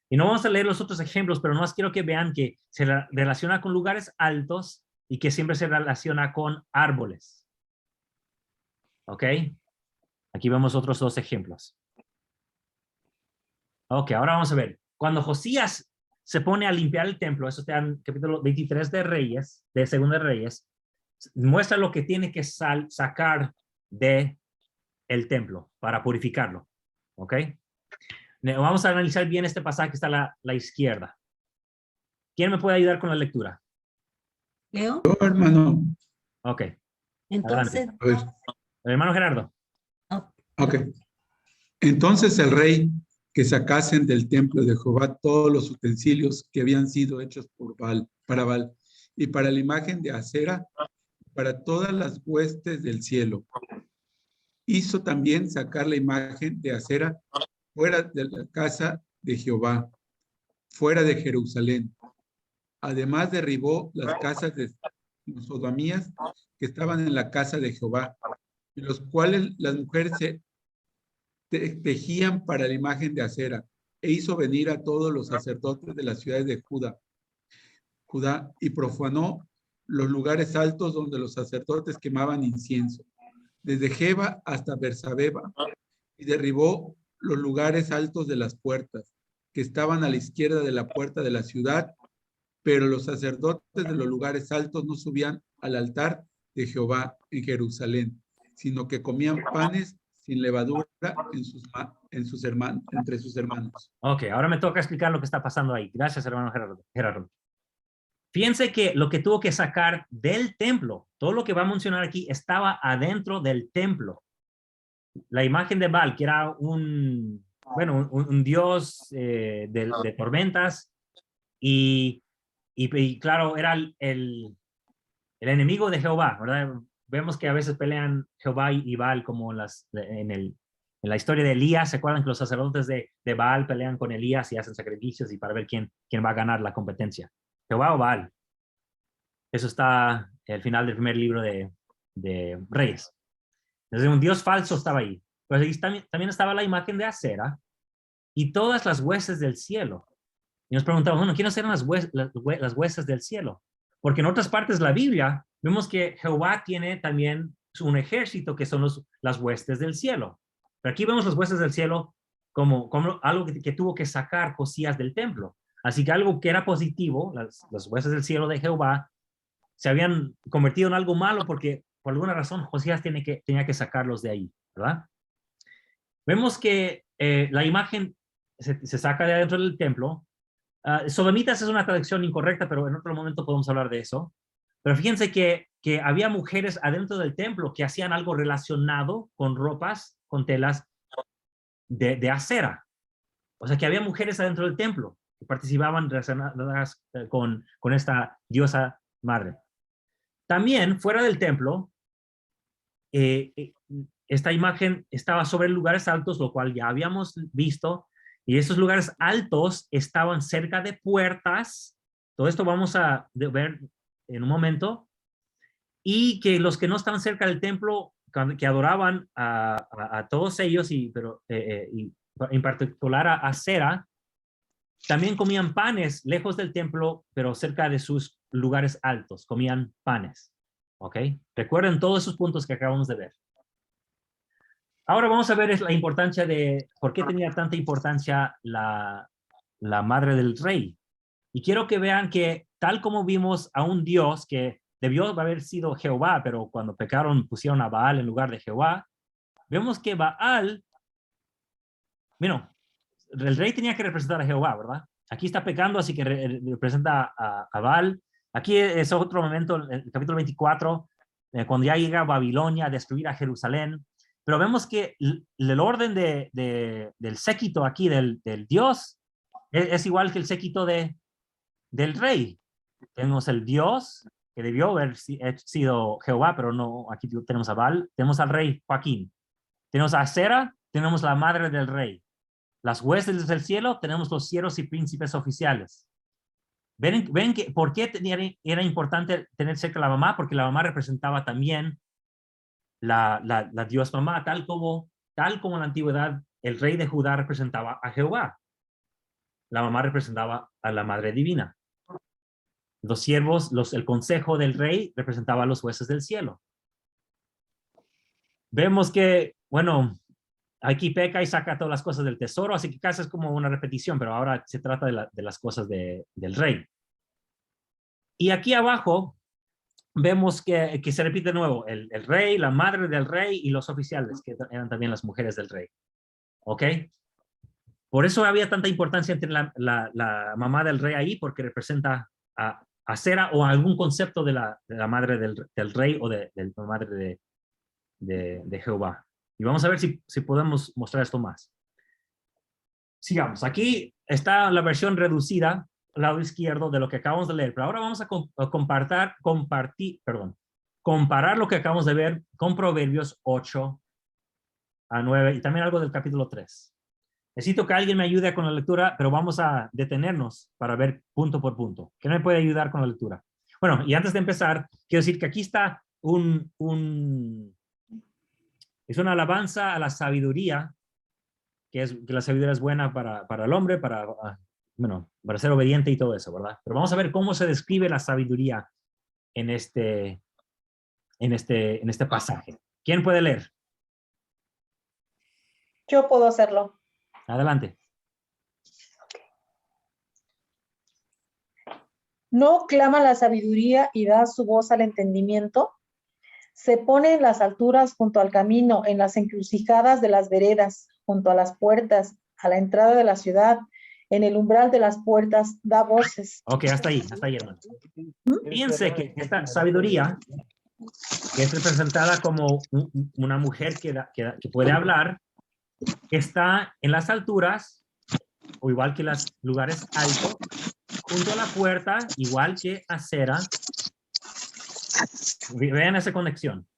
Y no vamos a leer los otros ejemplos, pero nomás quiero que vean que se relaciona con lugares altos y que siempre se relaciona con árboles. ¿Ok? Aquí vemos otros dos ejemplos. Ok, ahora vamos a ver. Cuando Josías se pone a limpiar el templo, eso está en capítulo 23 de Segunda de Reyes, muestra lo que tiene que sacar de el templo para purificarlo. ¿Ok? Vamos a analizar bien este pasaje que está a la izquierda. ¿Quién me puede ayudar con la lectura? Leo. Yo, hermano. Ok. Entonces, A ver. El hermano Gerardo. Ok. Entonces el rey que sacasen del templo de Jehová todos los utensilios que habían sido hechos para Baal, y para la imagen de Acera, para todas las huestes del cielo. Hizo también sacar la imagen de Acera fuera de la casa de Jehová, fuera de Jerusalén. Además derribó las casas de los sodomías que estaban en la casa de Jehová, en los cuales las mujeres se tejían para la imagen de Acera, e hizo venir a todos los sacerdotes de las ciudades de Judá, y profanó los lugares altos donde los sacerdotes quemaban incienso, desde Jeba hasta Bersabeba, y derribó los lugares altos de las puertas, que estaban a la izquierda de la puerta de la ciudad, pero los sacerdotes de los lugares altos no subían al altar de Jehová en Jerusalén, sino que comían panes sin levadura entre sus hermanos. Ok, ahora me toca explicar lo que está pasando ahí. Gracias, hermano Gerardo. Fíjense que lo que tuvo que sacar del templo, todo lo que va a mencionar aquí, estaba adentro del templo. La imagen de Baal, que era un dios de tormentas, y claro, era el enemigo de Jehová, ¿verdad? Vemos que a veces pelean Jehová y Baal, como en la historia de Elías. ¿Se acuerdan que los sacerdotes de Baal pelean con Elías y hacen sacrificios y para ver quién va a ganar la competencia? ¿Jehová o Baal? Eso está al final del primer libro de Reyes. Entonces un dios falso estaba ahí. Pero ahí también estaba la imagen de Acera y todas las huestes del cielo. Y nos preguntamos, bueno, ¿quiénes eran las huestes del cielo? Porque en otras partes de la Biblia vemos que Jehová tiene también un ejército que son las huestes del cielo. Pero aquí vemos las huestes del cielo como algo que tuvo que sacar Josías del templo. Así que algo que era positivo, las huestes del cielo de Jehová, se habían convertido en algo malo porque por alguna razón Josías tenía que sacarlos de ahí, ¿verdad? Vemos que la imagen se saca de adentro del templo. Sodomitas es una traducción incorrecta, pero en otro momento podemos hablar de eso. Pero fíjense que había mujeres adentro del templo que hacían algo relacionado con ropas, con telas de acera. O sea que había mujeres adentro del templo que participaban relacionadas con esta diosa madre. También fuera del templo, esta imagen estaba sobre lugares altos, lo cual ya habíamos visto, y esos lugares altos estaban cerca de puertas. Todo esto vamos a ver en un momento. Y que los que no estaban cerca del templo, que adoraban a todos ellos, pero en particular a Acera, también comían panes lejos del templo, pero cerca de sus lugares altos. Comían panes. ¿Ok? Recuerden todos esos puntos que acabamos de ver. Ahora vamos a ver la importancia de por qué tenía tanta importancia la madre del rey. Y quiero que vean que tal como vimos a un Dios que debió haber sido Jehová, pero cuando pecaron pusieron a Baal en lugar de Jehová, vemos que Baal, bueno, el rey tenía que representar a Jehová, ¿verdad? Aquí está pecando, así que representa a Baal. Aquí es otro momento, el capítulo 24, cuando ya llega a Babilonia a destruir a Jerusalén. Pero vemos que el orden del séquito aquí, del Dios, es igual que el séquito del rey. Tenemos el Dios, que debió haber sido Jehová, pero no, aquí tenemos a Baal. Tenemos al rey Joaquín. Tenemos a Acera, tenemos la madre del rey. Las huestes del cielo, tenemos los siervos y príncipes oficiales. ¿Ven que por qué era importante tener cerca a la mamá? Porque la mamá representaba también la Dios mamá, tal como en la antigüedad el rey de Judá representaba a Jehová. La mamá representaba a la madre divina. Los siervos, el consejo del rey representaba a los jueces del cielo. Vemos que, bueno, aquí peca y saca todas las cosas del tesoro, así que casi es como una repetición, pero ahora se trata de las cosas del rey. Y aquí abajo vemos que se repite de nuevo, el rey, la madre del rey y los oficiales, que eran también las mujeres del rey. ¿Ok? Por eso había tanta importancia entre la mamá del rey ahí, porque representa a Acera o algún concepto de la madre del rey o de la madre de Jehová. Y vamos a ver si podemos mostrar esto más. Sigamos. Aquí está la versión reducida, al lado izquierdo, de lo que acabamos de leer. Pero ahora vamos a comparar lo que acabamos de ver con Proverbios 8 a 9 y también algo del capítulo 3. Necesito que alguien me ayude con la lectura, pero vamos a detenernos para ver punto por punto. ¿Quién me puede ayudar con la lectura? Bueno, y antes de empezar, quiero decir que aquí está es una alabanza a la sabiduría, que la sabiduría es buena para el hombre, para ser obediente y todo eso, ¿verdad? Pero vamos a ver cómo se describe la sabiduría en este pasaje. ¿Quién puede leer? Yo puedo hacerlo. Adelante. No clama la sabiduría y da su voz al entendimiento. Se pone en las alturas junto al camino, en las encrucijadas de las veredas, junto a las puertas, a la entrada de la ciudad, en el umbral de las puertas, da voces. Ok, hasta ahí, hermano. Fíjense que esta sabiduría, que es representada como una mujer que puede hablar, está en las alturas, o igual que los lugares altos, junto a la puerta, igual que Acera. Vean esa conexión,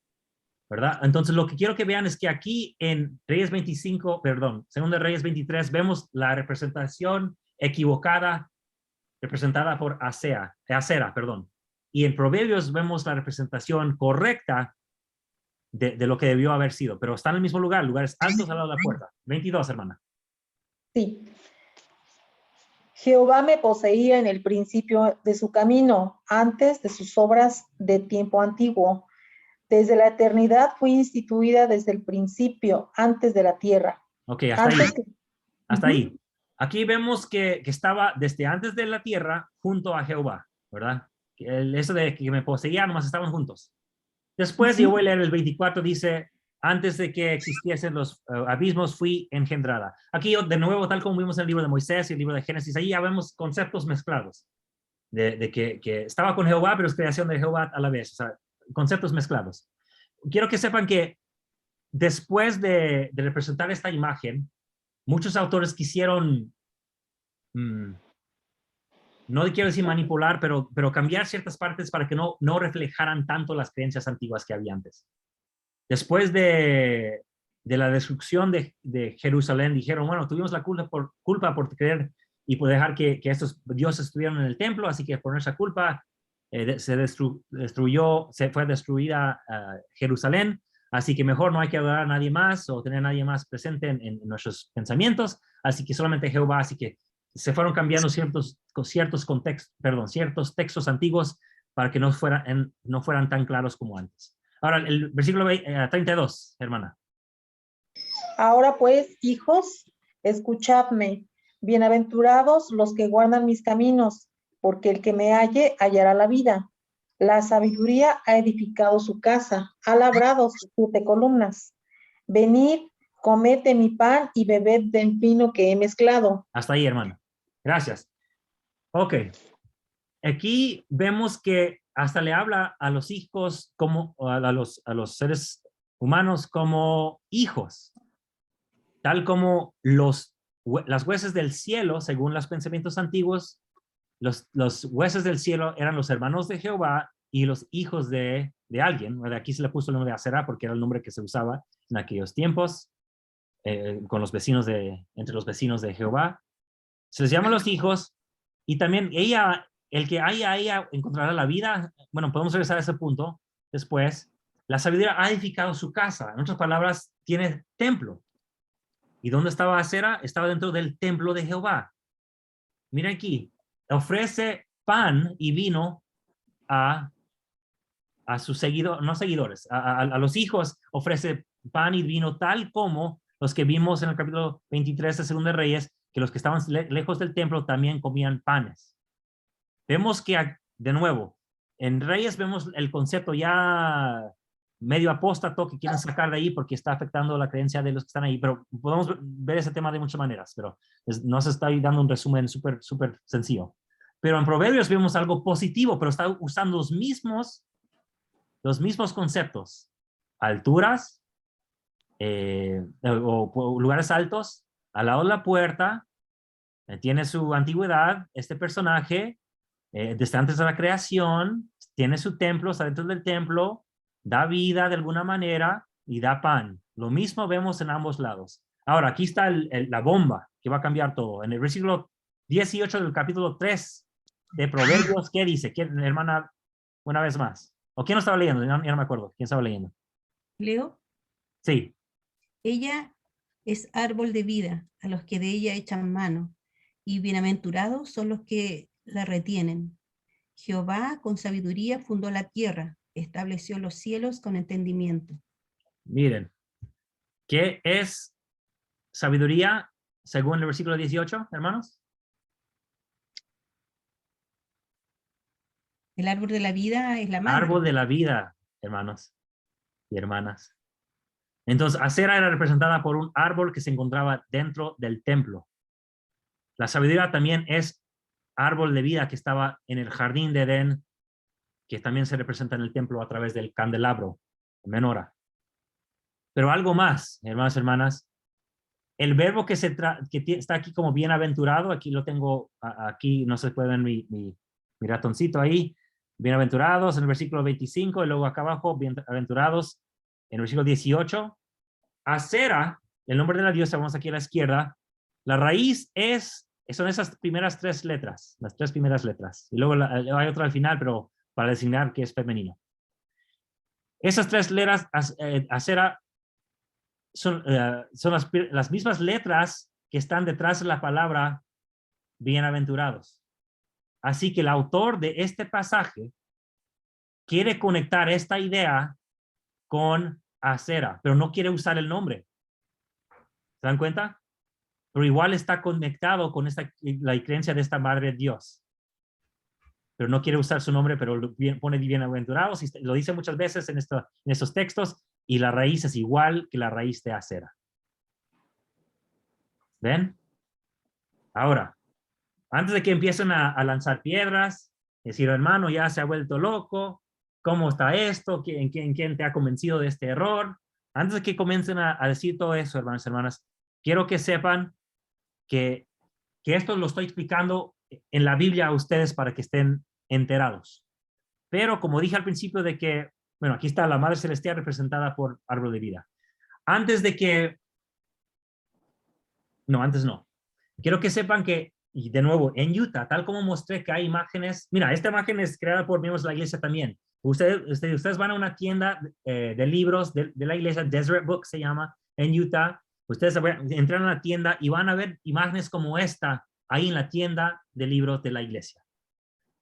¿verdad? Entonces, lo que quiero que vean es que aquí en Segunda de Reyes 23, vemos la representación equivocada, representada por Acera. Y en Proverbios vemos la representación correcta de lo que debió haber sido, pero está en el mismo lugar, lugares altos al lado de la puerta. 22, hermana. Sí. Jehová me poseía en el principio de su camino, antes de sus obras de tiempo antiguo. Desde la eternidad fui instituida desde el principio, antes de la tierra. Ok, hasta ahí. Aquí vemos que estaba desde antes de la tierra junto a Jehová, ¿verdad? Eso de que me poseía, nomás estaban juntos. Después, yo voy a leer el 24, dice, antes de que existiesen los abismos, fui engendrada. Aquí, de nuevo, tal como vimos en el libro de Moisés y el libro de Génesis, ahí ya vemos conceptos mezclados, de que estaba con Jehová, pero es creación de Jehová a la vez, o sea, conceptos mezclados. Quiero que sepan que después de representar esta imagen, muchos autores quisieron, no quiero decir manipular, pero cambiar ciertas partes para que no reflejaran tanto las creencias antiguas que había antes. Después de la destrucción de Jerusalén, dijeron, bueno, tuvimos la culpa por creer y por dejar que estos dioses estuvieran en el templo, así que por nuestra culpa fue destruida Jerusalén, así que mejor no hay que adorar a nadie más o tener a nadie más presente en nuestros pensamientos, así que solamente Jehová, así que se fueron cambiando ciertos contextos, ciertos textos antiguos para que no fueran tan claros como antes. Ahora, el versículo 32, hermana. Ahora pues, hijos, escuchadme. Bienaventurados los que guardan mis caminos, porque el que me halle hallará la vida. La sabiduría ha edificado su casa, ha labrado sus 7 columnas. Venid, comed de mi pan y bebed del vino que he mezclado. Hasta ahí, hermana. Gracias. Ok. Aquí vemos que hasta le habla a los hijos como a los seres humanos como hijos, tal como las huestes del cielo, según los pensamientos antiguos, los huestes del cielo eran los hermanos de Jehová y los hijos de alguien. Aquí se le puso el nombre de Aserá porque era el nombre que se usaba en aquellos tiempos con los vecinos entre los vecinos de Jehová. Se les llama los hijos, y también el que haya ella encontrará la vida. Bueno, podemos regresar a ese punto después. La sabiduría ha edificado su casa. En otras palabras, tiene templo. ¿Y dónde estaba Asera? Estaba dentro del templo de Jehová. Miren aquí, ofrece pan y vino a sus seguidores, no seguidores, a los hijos ofrece pan y vino tal como los que vimos en el capítulo 23 de Segunda de Reyes, que los que estaban lejos del templo también comían panes. Vemos que, de nuevo, en Reyes vemos el concepto ya medio apóstato que quieren sacar de ahí porque está afectando la creencia de los que están ahí, pero podemos ver ese tema de muchas maneras, pero no se está ahí dando un resumen súper sencillo. Pero en Proverbios vemos algo positivo, pero está usando los mismos conceptos. Alturas, o lugares altos, al lado de la puerta, tiene su antigüedad, este personaje, desde antes de la creación, tiene su templo, está dentro del templo, da vida de alguna manera y da pan. Lo mismo vemos en ambos lados. Ahora, aquí está la bomba que va a cambiar todo. En el versículo 18 del capítulo 3 de Proverbios, ¿qué dice? ¿Quién, hermana, una vez más? ¿O quién lo estaba leyendo? Ya no me acuerdo. ¿Quién estaba leyendo? ¿Leo? Sí. Ella es árbol de vida a los que de ella echan mano, y bienaventurados son los que la retienen. Jehová con sabiduría fundó la tierra, estableció los cielos con entendimiento. Miren, ¿qué es sabiduría según el versículo 18, hermanos? El árbol de la vida es la madre. Árbol de la vida, hermanos y hermanas. Entonces, Asera era representada por un árbol que se encontraba dentro del templo. La sabiduría también es árbol de vida que estaba en el jardín de Edén, que también se representa en el templo a través del candelabro, menora. Pero algo más, hermanos y hermanas, el verbo que está aquí como bienaventurado, aquí lo tengo, aquí no se puede ver mi ratoncito ahí, bienaventurados en el versículo 25, y luego acá abajo, bienaventurados en el versículo 18. Asera, el nombre de la diosa, vamos aquí a la izquierda, la raíz son esas primeras 3 letras, las 3 primeras letras, y luego hay otra al final, pero para designar que es femenino. Esas 3 letras, Asera, son las mismas letras que están detrás de la palabra bienaventurados. Así que el autor de este pasaje quiere conectar esta idea con Asera, pero no quiere usar el nombre. ¿Se dan cuenta? Pero igual está conectado con la creencia de esta madre Dios. Pero no quiere usar su nombre, pero pone bienaventurados, y lo dice muchas veces en estos textos, y la raíz es igual que la raíz de Asera. ¿Ven? Ahora, antes de que empiecen a lanzar piedras, decir, hermano, ya se ha vuelto loco, ¿cómo está esto? ¿Quién te ha convencido de este error? Antes de que comiencen a decir todo eso, hermanos y hermanas, quiero que sepan que esto lo estoy explicando en la Biblia a ustedes para que estén enterados. Pero como dije al principio de que, bueno, aquí está la Madre Celestial representada por árbol de vida. Antes no. Quiero que sepan que, y de nuevo, en Utah, tal como mostré que hay imágenes, mira, esta imagen es creada por miembros de la iglesia también. Ustedes van a una tienda de libros de la iglesia, Deseret Book se llama, en Utah. Ustedes entran a la tienda y van a ver imágenes como esta ahí en la tienda de libros de la iglesia.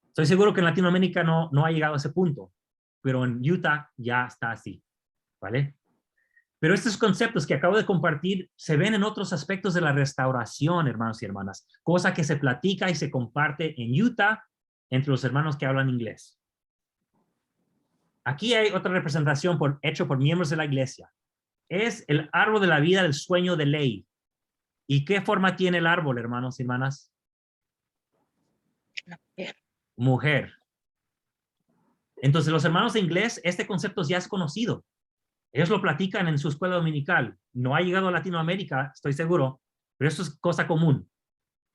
Estoy seguro que en Latinoamérica no ha llegado a ese punto, pero en Utah ya está así, ¿vale? Pero estos conceptos que acabo de compartir se ven en otros aspectos de la restauración, hermanos y hermanas, cosa que se platica y se comparte en Utah entre los hermanos que hablan inglés. Aquí hay otra representación hecho por miembros de la iglesia. Es el árbol de la vida del sueño de ley. ¿Y qué forma tiene el árbol, hermanos y hermanas? Mujer. Entonces, los hermanos de inglés, este concepto ya es conocido. Ellos lo platican en su escuela dominical. No ha llegado a Latinoamérica, estoy seguro, pero esto es cosa común.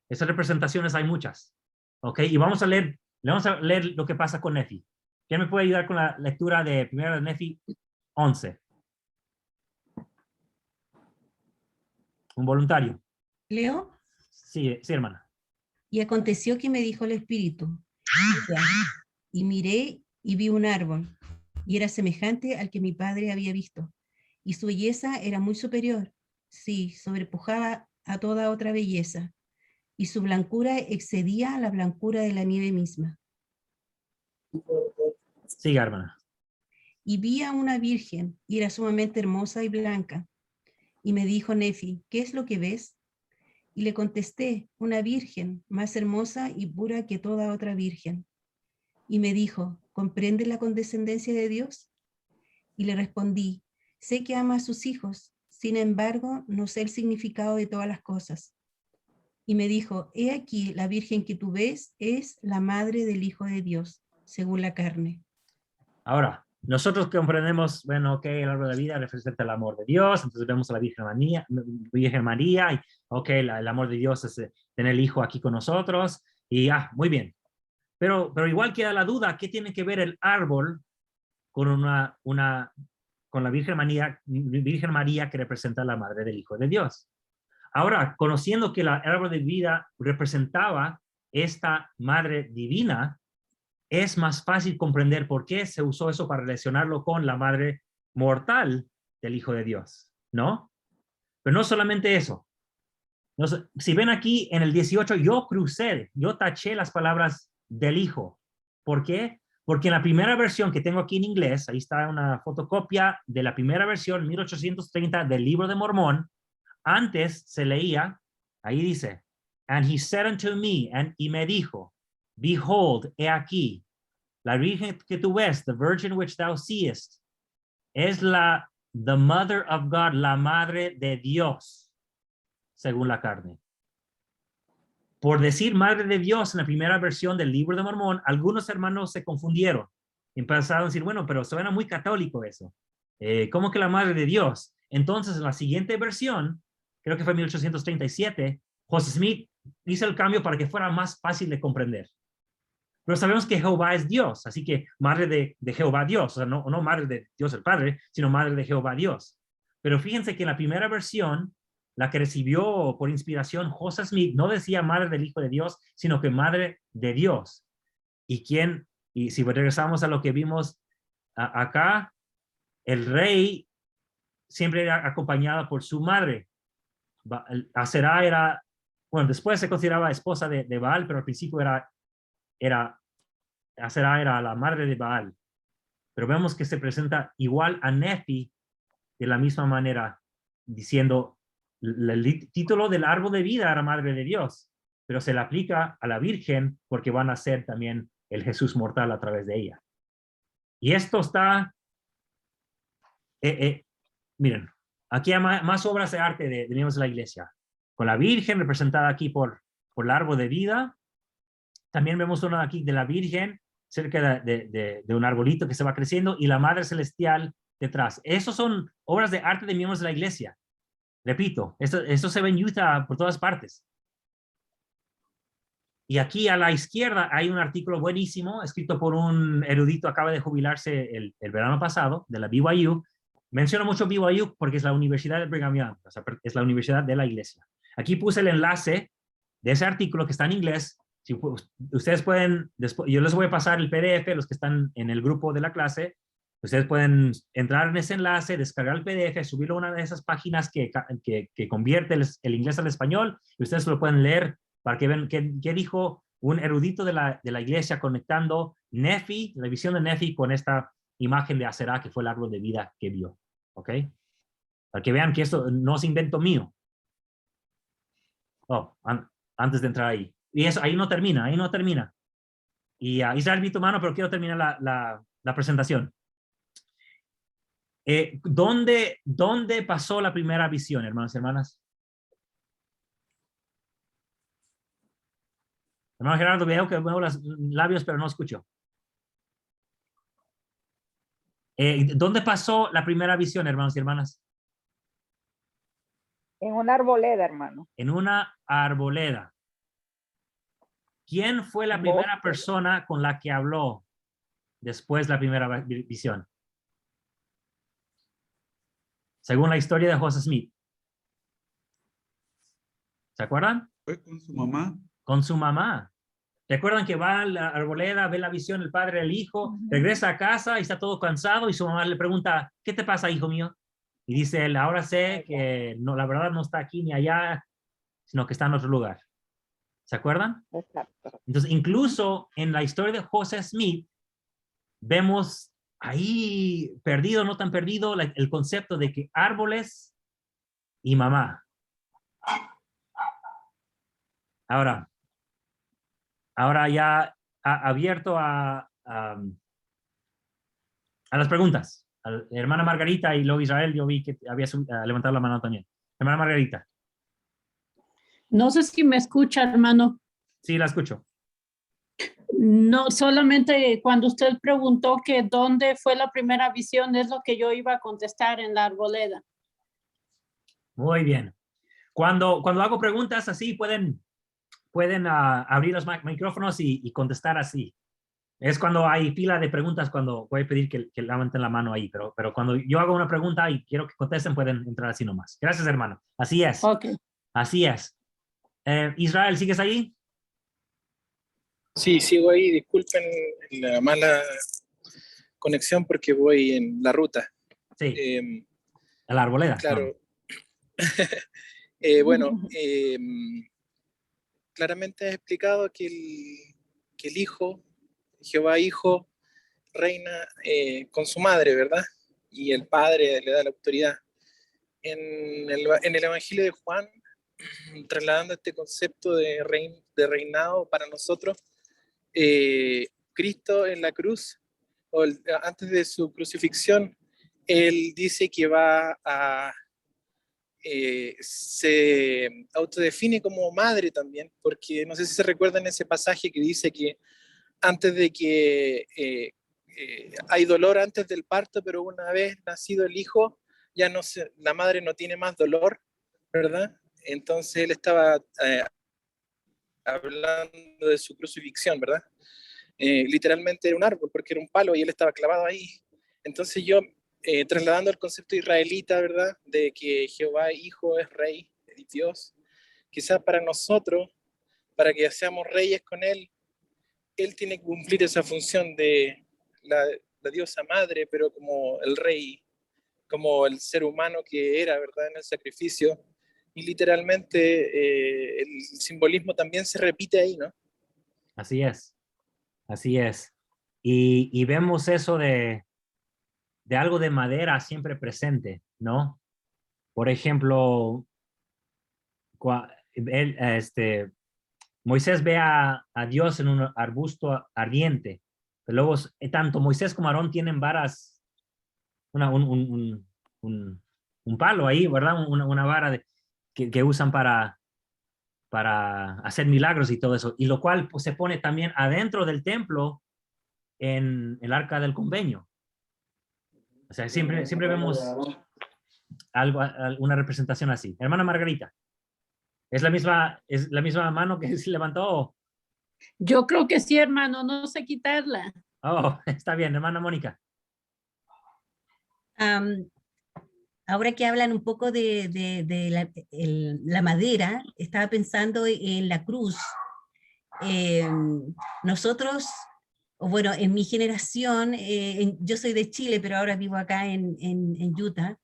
Esas representaciones hay muchas. ¿Ok? Y vamos a leer lo que pasa con Nefi. ¿Quién me puede ayudar con la lectura de 1 de Nefi 11? Un voluntario. ¿Leo? Sí, hermana. Y aconteció que me dijo el Espíritu, mira, y miré y vi un árbol, y era semejante al que mi padre había visto, y su belleza era muy superior, sí, sobrepujaba a toda otra belleza, y su blancura excedía a la blancura de la nieve misma. Siga, hermana. Y vi a una virgen, y era sumamente hermosa y blanca. Y me dijo Nefi, ¿qué es lo que ves? Y le contesté, una virgen, más hermosa y pura que toda otra virgen. Y me dijo, ¿comprende la condescendencia de Dios? Y le respondí, sé que ama a sus hijos, sin embargo, no sé el significado de todas las cosas. Y me dijo, he aquí, la virgen que tú ves es la madre del Hijo de Dios, según la carne. Ahora, nosotros comprendemos, bueno, ok, el árbol de la vida representa el amor de Dios, entonces vemos a la Virgen María, y ok, el amor de Dios es tener el Hijo aquí con nosotros, y muy bien. Pero igual queda la duda, ¿qué tiene que ver el árbol con con la Virgen María que representa a la madre del Hijo de Dios? Ahora, conociendo que el árbol de vida representaba esta madre divina, es más fácil comprender por qué se usó eso para relacionarlo con la madre mortal del Hijo de Dios, ¿no? Pero no solamente eso. Si ven aquí en el 18, yo taché las palabras del Hijo. ¿Por qué? Porque en la primera versión que tengo aquí en inglés, ahí está una fotocopia de la primera versión, 1830, del Libro de Mormón, antes se leía, ahí dice, and he said unto me, y me dijo, behold, he aquí, la virgen que tú ves, the virgin which thou seest, es the mother of God, la madre de Dios, según la carne. Por decir madre de Dios en la primera versión del Libro de Mormón, algunos hermanos se confundieron. Empezaron a decir, bueno, pero suena muy católico eso. ¿Cómo que la madre de Dios? Entonces, en la siguiente versión, creo que fue 1837, José Smith hizo el cambio para que fuera más fácil de comprender. Pero sabemos que Jehová es Dios, así que madre de Jehová Dios, o sea, no madre de Dios el Padre, sino madre de Jehová Dios. Pero fíjense que en la primera versión, la que recibió por inspiración José Smith, no decía madre del Hijo de Dios, sino que madre de Dios. Y si regresamos a lo que vimos acá, el rey siempre era acompañado por su madre. Aserá era, bueno, después se consideraba esposa de Baal, pero al principio Aserá era la madre de Baal. Pero vemos que se presenta igual a Nefi de la misma manera, diciendo, el título del árbol de vida era madre de Dios, pero se le aplica a la Virgen porque van a ser también el Jesús mortal a través de ella. Y esto está, miren, aquí hay más obras de arte de miembros de la iglesia. Con la Virgen representada aquí por el árbol de vida. También vemos una aquí de la Virgen cerca de un arbolito que se va creciendo y la Madre Celestial detrás. Esos son obras de arte de miembros de la iglesia. Repito, esto se ve en Utah por todas partes. Y aquí a la izquierda hay un artículo buenísimo escrito por un erudito, acaba de jubilarse el verano pasado, de la BYU. Menciono mucho BYU porque es la Universidad de Brigham Young, o sea, es la universidad de la iglesia. Aquí puse el enlace de ese artículo que está en inglés. Si ustedes pueden, yo les voy a pasar el PDF, los que están en el grupo de la clase, ustedes pueden entrar en ese enlace, descargar el PDF, subirlo a una de esas páginas que convierte el inglés al español, y ustedes lo pueden leer para que vean qué dijo un erudito de la iglesia conectando Nefi, la visión de Nefi, con esta imagen de Aserá, que fue el árbol de vida que vio. ¿Ok? Para que vean que esto no es invento mío. Oh, antes de entrar ahí. Y eso, ahí no termina, ahí no termina. Y Israel, vi tu mano, pero quiero terminar la presentación. ¿Dónde pasó la primera visión, hermanos y hermanas? Hermano Gerardo, veo que muevo los labios, pero no escucho. ¿Dónde pasó la primera visión, hermanos y hermanas? En una arboleda, hermano. En una arboleda. ¿Quién fue la primera persona con la que habló después de la primera visión? Según la historia de José Smith. ¿Se acuerdan? Fue con su mamá. Con su mamá. ¿Recuerdan que va a la arboleda, ve la visión el padre del hijo, regresa a casa y está todo cansado y su mamá le pregunta, ¿qué te pasa, hijo mío? Y dice él, ahora sé que no, la verdad no está aquí ni allá, sino que está en otro lugar. ¿Se acuerdan? Exacto. Entonces, incluso en la historia de José Smith, vemos ahí, perdido, no tan perdido, el concepto de que árboles y mamá. Ahora ya abierto a las preguntas. Hermana Margarita y luego Israel, yo vi que había levantado la mano también. Hermana Margarita. No sé si me escucha, hermano. Sí, la escucho. No, solamente cuando usted preguntó que dónde fue la primera visión, es lo que yo iba a contestar en la arboleda. Muy bien. Cuando hago preguntas así, pueden abrir los micrófonos y contestar así. Es cuando hay fila de preguntas, cuando voy a pedir que levanten la mano ahí, pero cuando yo hago una pregunta y quiero que contesten, pueden entrar así nomás. Gracias, hermano. Así es. Ok. Así es. Israel, ¿sigues ahí? Sí, sigo ahí. Disculpen la mala conexión porque voy en la ruta. Sí. A la arboleda. Claro. No. Bueno, claramente has explicado que el hijo, Jehová hijo, reina con su madre, ¿verdad? Y el padre le da la autoridad. En el Evangelio de Juan, trasladando este concepto de reinado para nosotros, Cristo en la cruz, antes de su crucifixión, él dice que se autodefine como madre también, porque no sé si se recuerdan ese pasaje que dice que antes de que hay dolor antes del parto, pero una vez nacido el hijo, ya no la madre no tiene más dolor, ¿verdad? Entonces él estaba hablando de su crucifixión, ¿verdad? Literalmente era un árbol, porque era un palo y él estaba clavado ahí. Entonces yo, trasladando el concepto israelita, ¿verdad? De que Jehová Hijo es Rey, es Dios, quizás para nosotros, para que seamos reyes con Él, Él tiene que cumplir esa función de la diosa madre, pero como el rey, como el ser humano que era, ¿verdad? En el sacrificio. Y literalmente el simbolismo también se repite ahí, ¿no? Así es. Así es. Y vemos eso de algo de madera siempre presente, ¿no? Por ejemplo, Moisés ve a Dios en un arbusto ardiente, pero luego tanto Moisés como Aarón tienen varas, un palo ahí, ¿verdad? Una vara que usan para hacer milagros y todo eso, y lo cual pues, se pone también adentro del templo en el Arca del Convenio. O sea, siempre vemos una representación así. Hermana Margarita, ¿es la misma mano que se levantó? Yo creo que sí, hermano, no sé quitarla. Oh, está bien, hermana Mónica. Ahora que hablan un poco de la madera, estaba pensando en la cruz. Nosotros, o bueno, en mi generación, yo soy de Chile, pero ahora vivo acá en Utah.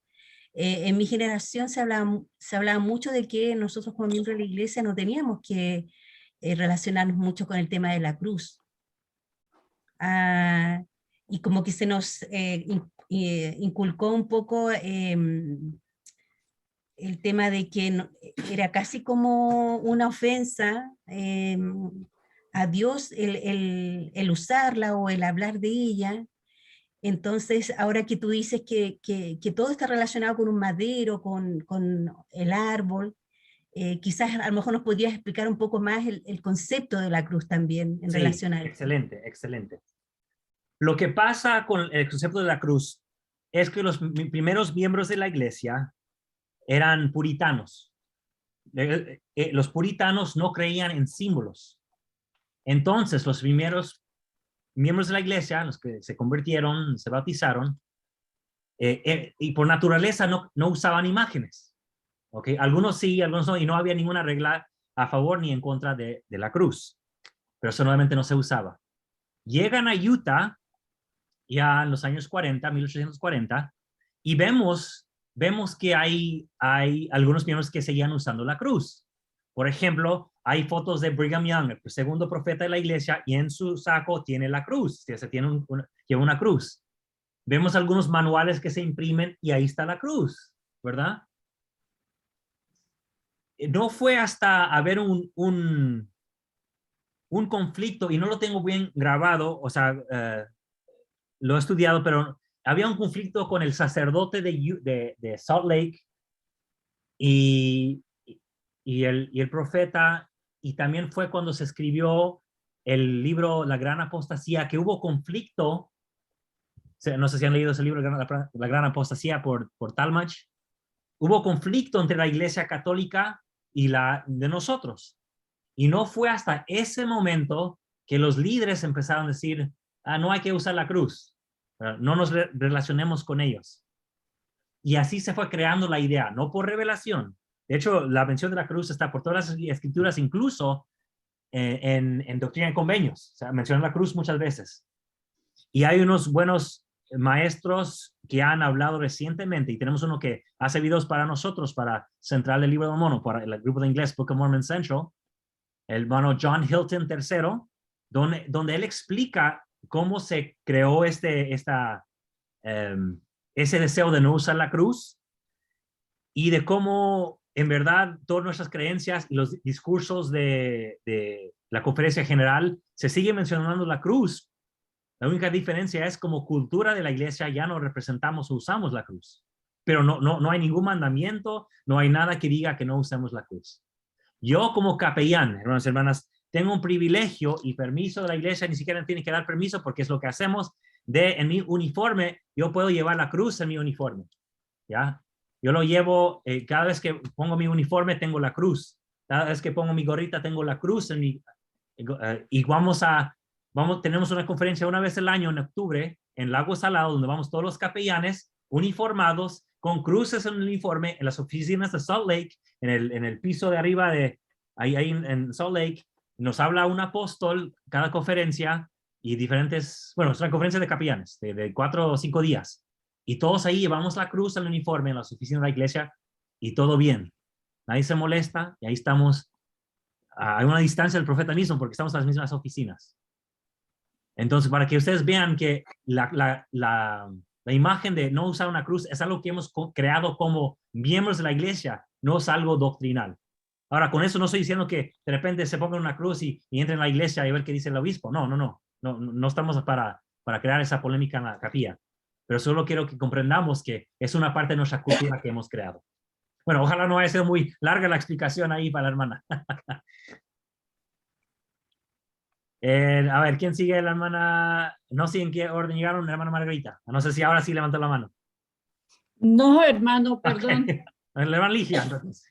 En mi generación se hablaba mucho de que nosotros como miembros de la iglesia no teníamos que relacionarnos mucho con el tema de la cruz. Y como que se nos inculcó un poco el tema de que era casi como una ofensa a Dios el usarla o el hablar de ella. Entonces, ahora que tú dices que todo está relacionado con un madero, con el árbol, quizás a lo mejor nos podrías explicar un poco más el concepto de la cruz también en relación a eso. Excelente, excelente. Lo que pasa con el concepto de la cruz es que los primeros miembros de la iglesia eran puritanos. Los puritanos no creían en símbolos. Entonces, los primeros miembros de la iglesia, los que se convirtieron, se bautizaron, y por naturaleza no usaban imágenes. ¿Okay? Algunos sí, algunos no, y no había ninguna regla a favor ni en contra de la cruz. Pero eso normalmente no se usaba. Llegan a Utah ya en los años 40, 1840, y vemos que hay algunos miembros que seguían usando la cruz. Por ejemplo, hay fotos de Brigham Young, el segundo profeta de la iglesia, y en su saco tiene la cruz, lleva una cruz. Vemos algunos manuales que se imprimen y ahí está la cruz, ¿verdad? No fue hasta haber un conflicto, y no lo tengo bien grabado, o sea, lo he estudiado, pero había un conflicto con el sacerdote de Salt Lake y el profeta, y también fue cuando se escribió el libro La Gran Apostasía, que hubo conflicto. No sé si han leído ese libro, La Gran Apostasía, por Talmage. Hubo conflicto entre la Iglesia Católica y la de nosotros. Y no fue hasta ese momento que los líderes empezaron a decir, no hay que usar la cruz, no nos relacionemos con ellos. Y así se fue creando la idea, no por revelación. De hecho, la mención de la cruz está por todas las escrituras, incluso en Doctrina y Convenios. O sea, mencionan la cruz muchas veces. Y hay unos buenos maestros que han hablado recientemente, y tenemos uno que hace videos para nosotros, para Central del Libro de Mormon, para el grupo de inglés Book of Mormon Central, el hermano John Hilton III, donde él explica cómo se creó ese deseo de no usar la cruz, y de cómo en verdad todas nuestras creencias y los discursos de la conferencia general se sigue mencionando la cruz. La única diferencia es como cultura de la iglesia ya no representamos o usamos la cruz, pero no hay ningún mandamiento, no hay nada que diga que no usemos la cruz. Yo como capellán, hermanos y hermanas, tengo un privilegio y permiso de la iglesia, ni siquiera tiene que dar permiso porque es lo que hacemos, en mi uniforme, yo puedo llevar la cruz en mi uniforme, ¿ya? Yo lo llevo, cada vez que pongo mi uniforme tengo la cruz, cada vez que pongo mi gorrita tengo la cruz en mi, y tenemos una conferencia una vez al año en octubre en Lago Salado, donde vamos todos los capellanes uniformados con cruces en el uniforme en las oficinas de Salt Lake, en el piso de arriba ahí en Salt Lake. Nos habla un apóstol cada conferencia, y diferentes, bueno, es una conferencia de capellanes de 4 o 5 días, y todos ahí llevamos la cruz al uniforme en las oficinas de la iglesia, y todo bien, nadie se molesta, y ahí estamos a una distancia del profeta mismo, porque estamos en las mismas oficinas. Entonces, para que ustedes vean que la imagen de no usar una cruz es algo que hemos creado como miembros de la iglesia, no es algo doctrinal. Ahora, con eso no estoy diciendo que de repente se pongan una cruz y entren a la iglesia y ver qué dice el obispo. No estamos para crear esa polémica en la capilla. Pero solo quiero que comprendamos que es una parte de nuestra cultura que hemos creado. Bueno, ojalá no haya sido muy larga la explicación ahí para la hermana. A ver, ¿quién sigue? La hermana, no sé en qué orden llegaron, la hermana Margarita. No sé si ahora sí levantó la mano. No, hermano, perdón. Okay. La hermana Ligia, entonces.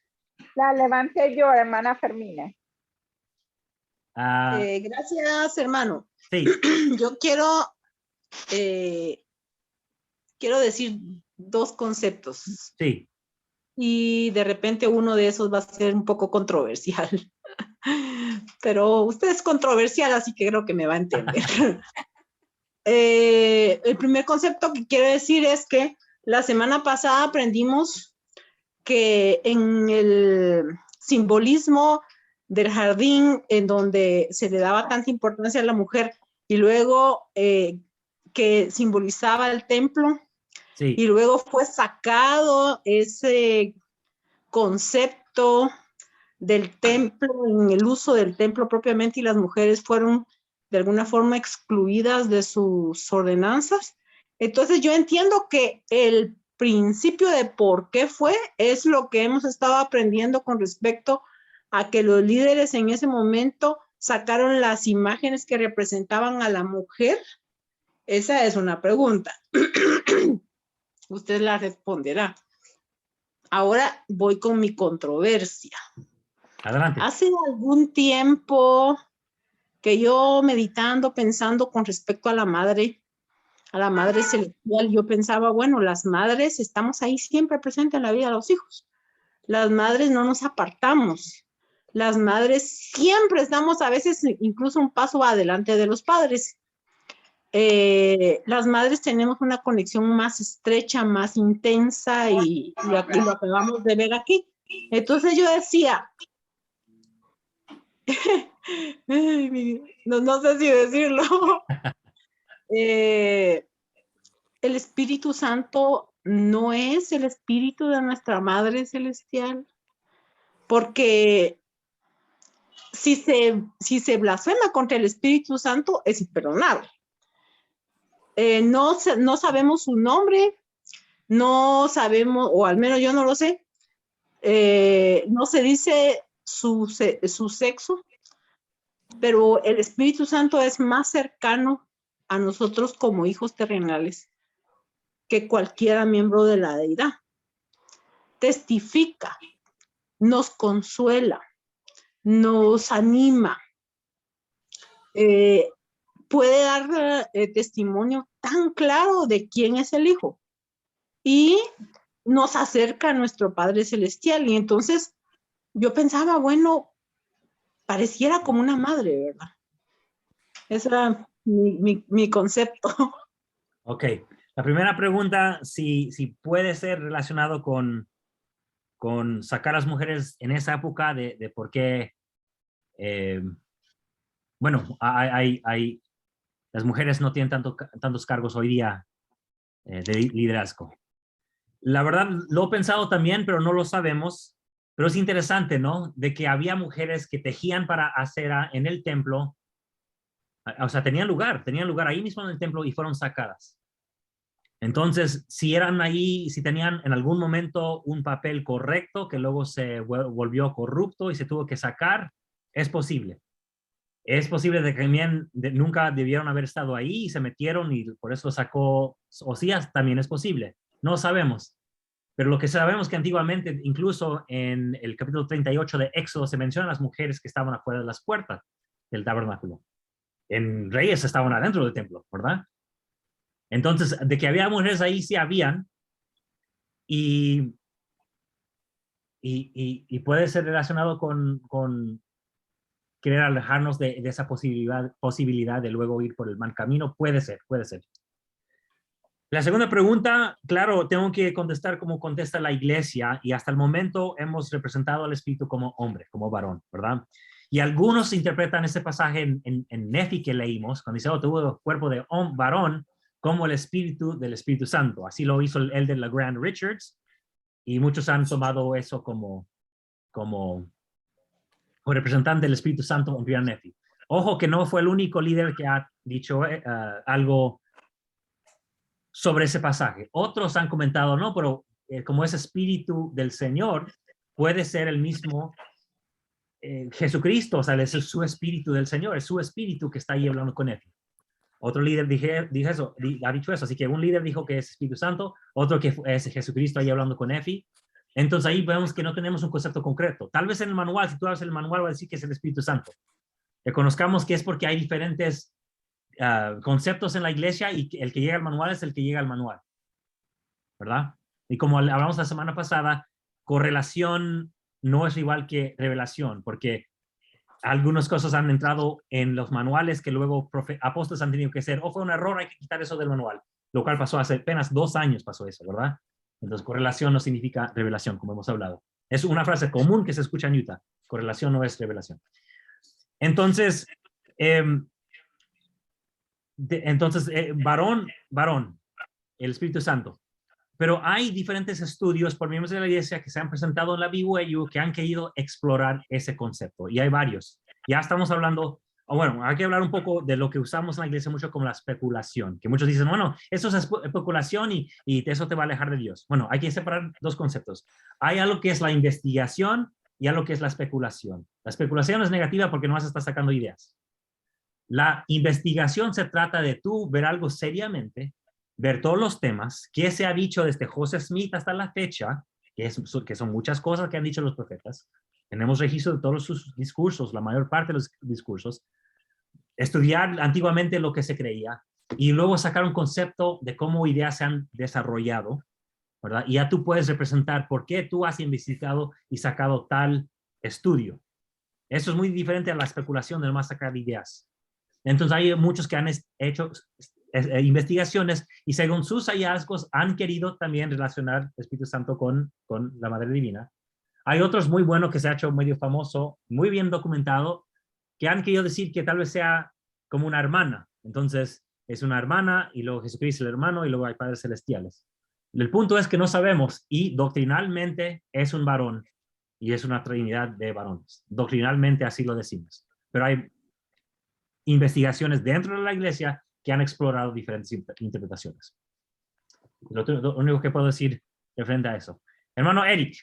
La levanté yo, hermana Fermina. Gracias, hermano. Sí. Yo quiero decir 2 conceptos. Sí. Y de repente uno de esos va a ser un poco controversial. Pero usted es controversial, así que creo que me va a entender. El primer concepto que quiero decir es que la semana pasada aprendimos que en el simbolismo del jardín en donde se le daba tanta importancia a la mujer y luego que simbolizaba el templo. Sí. Y luego fue sacado ese concepto del templo, en el uso del templo propiamente, y las mujeres fueron de alguna forma excluidas de sus ordenanzas. Entonces yo entiendo que el principio de por qué fue es lo que hemos estado aprendiendo con respecto a que los líderes en ese momento sacaron las imágenes que representaban a la mujer. Esa es una pregunta. Usted la responderá. Ahora voy con mi controversia. Adelante. Hace algún tiempo que yo meditando, pensando con respecto a la madre celestial, yo pensaba, bueno, las madres estamos ahí siempre presentes en la vida de los hijos. Las madres no nos apartamos. Las madres siempre estamos a veces incluso un paso adelante de los padres. Las madres tenemos una conexión más estrecha, más intensa y lo acabamos de ver aquí. Entonces yo decía, no sé si decirlo, el Espíritu Santo no es el espíritu de nuestra Madre Celestial, porque si se blasfema contra el Espíritu Santo es imperdonable. No sabemos su nombre, no sabemos, o al menos yo no lo sé, no se dice su sexo, pero el Espíritu Santo es más cercano a nosotros como hijos terrenales que cualquier miembro de la deidad. Testifica, nos consuela, nos anima, puede dar testimonio tan claro de quién es el Hijo y nos acerca a nuestro Padre Celestial. Y entonces yo pensaba, bueno, pareciera como una madre, ¿verdad? Ese era mi concepto. Ok. La primera pregunta, si puede ser relacionado con sacar a las mujeres en esa época de por qué, bueno, las mujeres no tienen tantos cargos hoy día de liderazgo. La verdad, lo he pensado también, pero no lo sabemos. Pero es interesante, ¿no? De que había mujeres que tejían para acera en el templo. O sea, tenían lugar ahí mismo en el templo y fueron sacadas. Entonces, si eran ahí, si tenían en algún momento un papel correcto que luego se volvió corrupto y se tuvo que sacar, es posible. Es posible de que nunca debieron haber estado ahí y se metieron y por eso sacó Osías, también es posible. No sabemos. Pero lo que sabemos es que antiguamente, incluso en el capítulo 38 de Éxodo, se mencionan las mujeres que estaban afuera de las puertas del tabernáculo. En Reyes estaban adentro del templo, ¿verdad? Entonces, de que había mujeres ahí, sí habían. Y puede ser relacionado con querer alejarnos de esa posibilidad de luego ir por el mal camino. Puede ser, puede ser. La segunda pregunta, claro, tengo que contestar como contesta la iglesia, y hasta el momento hemos representado al espíritu como hombre, como varón, ¿verdad? Y algunos interpretan ese pasaje en Nefi que leímos, cuando dice, oh, tuvo cuerpo de varón, como el espíritu del Espíritu Santo. Así lo hizo el elder LeGrand Richards, y muchos han tomado eso como representante del Espíritu Santo en Primer Nefi. Ojo que no fue el único líder que ha dicho algo sobre ese pasaje. Otros han comentado, no, pero como es espíritu del Señor, puede ser el mismo Jesucristo, o sea, es su espíritu del Señor, es su espíritu que está ahí hablando con él. Otro líder ha dicho eso, así que un líder dijo que es Espíritu Santo, otro que es Jesucristo ahí hablando con Efi. Entonces ahí vemos que no tenemos un concepto concreto. Tal vez en el manual, si tú abres el manual, va a decir que es el Espíritu Santo. Reconozcamos que es porque hay diferentes conceptos en la iglesia y el que llega al manual es el que llega al manual, ¿verdad? Y como hablamos la semana pasada, correlación no es igual que revelación, porque algunas cosas han entrado en los manuales que luego apóstoles han tenido que hacer, fue un error, hay que quitar eso del manual, lo cual pasó hace apenas 2 años, pasó eso, ¿verdad? Entonces correlación no significa revelación, como hemos hablado. Es una frase común que se escucha en Utah. Correlación no es revelación. Entonces, varón, el Espíritu Santo. Pero hay diferentes estudios por miembros de la iglesia que se han presentado en la BYU que han querido explorar ese concepto. Y hay varios. Ya estamos hablando, bueno, hay que hablar un poco de lo que usamos en la iglesia mucho como la especulación. Que muchos dicen, bueno, eso es especulación y eso te va a alejar de Dios. Bueno, hay que separar dos conceptos. Hay algo que es la investigación y algo que es la especulación. La especulación es negativa porque no vas a estar sacando ideas. La investigación se trata de tú ver algo seriamente, ver todos los temas, qué se ha dicho desde Joseph Smith hasta la fecha, que son muchas cosas que han dicho los profetas. Tenemos registro de todos sus discursos, la mayor parte de los discursos. Estudiar antiguamente lo que se creía y luego sacar un concepto de cómo ideas se han desarrollado, ¿verdad? Y ya tú puedes representar por qué tú has investigado y sacado tal estudio. Eso es muy diferente a la especulación de nomás sacar ideas. Entonces hay muchos que han hecho investigaciones y según sus hallazgos han querido también relacionar el Espíritu Santo con la Madre Divina. Hay otros muy buenos que se ha hecho medio famoso, muy bien documentado, que han querido decir que tal vez sea como una hermana. Entonces es una hermana y luego Jesucristo es el hermano y luego hay padres celestiales. El punto es que no sabemos y doctrinalmente es un varón y es una trinidad de varones. Doctrinalmente así lo decimos. Pero hay investigaciones dentro de la iglesia que han explorado diferentes interpretaciones. Lo único que puedo decir referente a eso. Hermano Eric.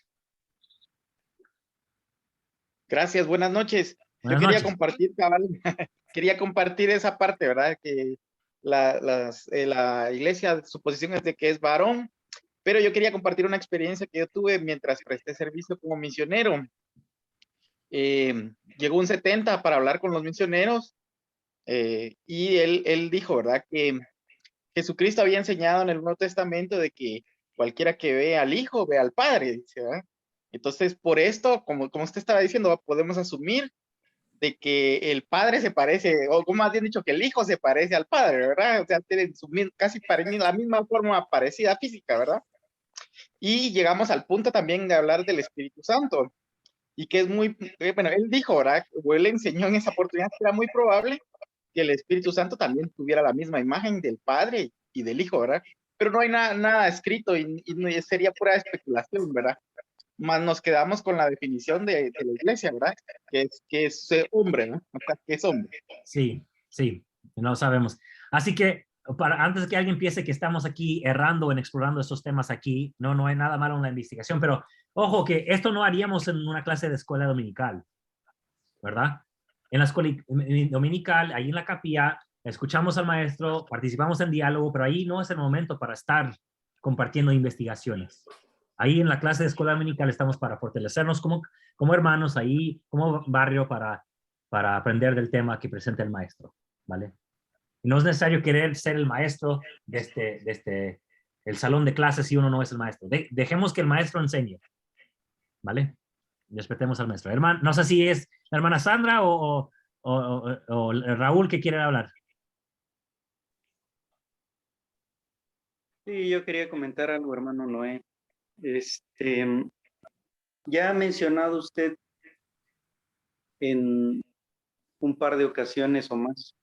Gracias, buenas noches. Buenas Yo quería noches. compartir, cabal, quería compartir esa parte, ¿verdad? Que la iglesia, su posición es de que es varón, pero yo quería compartir una experiencia que yo tuve mientras presté servicio como misionero. Llegó un 70 para hablar con los misioneros y él dijo, ¿verdad? Que Jesucristo había enseñado en el Nuevo Testamento de que cualquiera que ve al Hijo, ve al Padre, dice, ¿verdad? Entonces, por esto, como usted estaba diciendo, podemos asumir de que el Padre se parece, o como más bien dicho, que el Hijo se parece al Padre, ¿verdad? O sea, tienen casi la misma forma parecida física, ¿verdad? Y llegamos al punto también de hablar del Espíritu Santo, y que es muy, bueno, él dijo, ¿verdad? O él enseñó en esa oportunidad que era muy probable que el Espíritu Santo también tuviera la misma imagen del Padre y del Hijo, ¿verdad? Pero no hay nada escrito y sería pura especulación, ¿verdad? Más nos quedamos con la definición de la iglesia, ¿verdad? Que es hombre, ¿no? O sea, que es hombre. Sí, no sabemos. Así que antes de que alguien piense que estamos aquí errando en explorando estos temas aquí, no hay nada malo en la investigación, pero ojo que esto no haríamos en una clase de escuela dominical, ¿verdad? En la escuela dominical, ahí en la capilla, escuchamos al maestro, participamos en diálogo, pero ahí no es el momento para estar compartiendo investigaciones. Ahí en la clase de escuela dominical estamos para fortalecernos como hermanos, ahí como barrio para aprender del tema que presenta el maestro, ¿vale? Y no es necesario querer ser el maestro de el salón de clases si uno no es el maestro. Dejemos que el maestro enseñe, ¿vale? Respetemos al maestro. No sé si es la hermana Sandra o Raúl que quiere hablar. Sí, yo quería comentar algo, hermano Noé. Ya ha mencionado usted en un par de ocasiones o más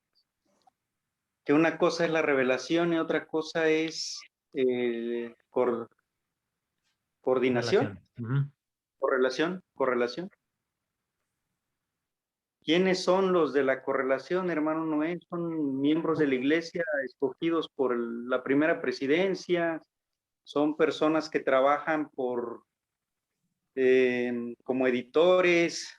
que una cosa es la revelación y otra cosa es coordinación, correlación. ¿Quiénes son los de la correlación, hermano Noé? Son miembros de la iglesia escogidos por la primera presidencia, son personas que trabajan como editores.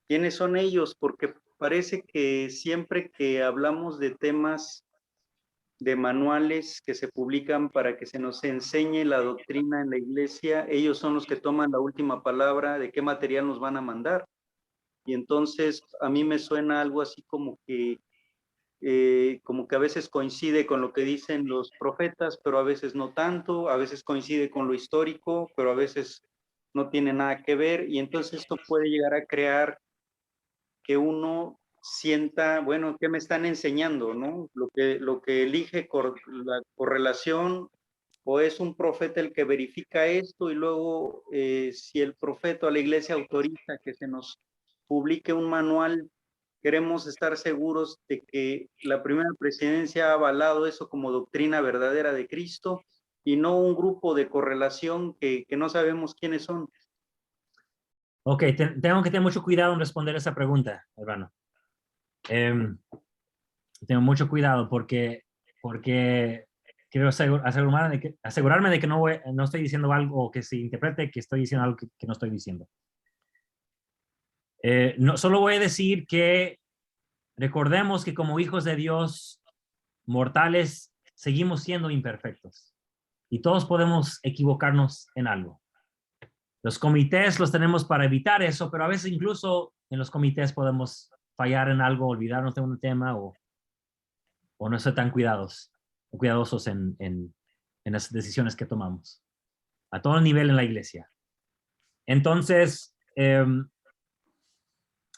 ¿Quiénes son ellos? Porque parece que siempre que hablamos de temas de manuales que se publican para que se nos enseñe la doctrina en la iglesia, ellos son los que toman la última palabra de qué material nos van a mandar. Y entonces a mí me suena algo así como que a veces coincide con lo que dicen los profetas, pero a veces no tanto, a veces coincide con lo histórico, pero a veces no tiene nada que ver, y entonces esto puede llegar a crear que uno sienta, bueno, ¿qué me están enseñando, no? Lo que elige la correlación ¿O es un profeta el que verifica esto y luego si el profeta o la iglesia autoriza que se nos publique un manual, queremos estar seguros de que la primera presidencia ha avalado eso como doctrina verdadera de Cristo y no un grupo de correlación que no sabemos quiénes son? Ok, tengo que tener mucho cuidado en responder esa pregunta, hermano. Tengo mucho cuidado porque quiero asegurarme de que no estoy diciendo algo que se interprete que estoy diciendo algo que no estoy diciendo. No, solo voy a decir que recordemos que como hijos de Dios, mortales, seguimos siendo imperfectos. Y todos podemos equivocarnos en algo. Los comités los tenemos para evitar eso, pero a veces incluso en los comités podemos fallar en algo, olvidarnos de un tema o no ser tan cuidadosos en las decisiones que tomamos. A todo nivel en la iglesia. Entonces,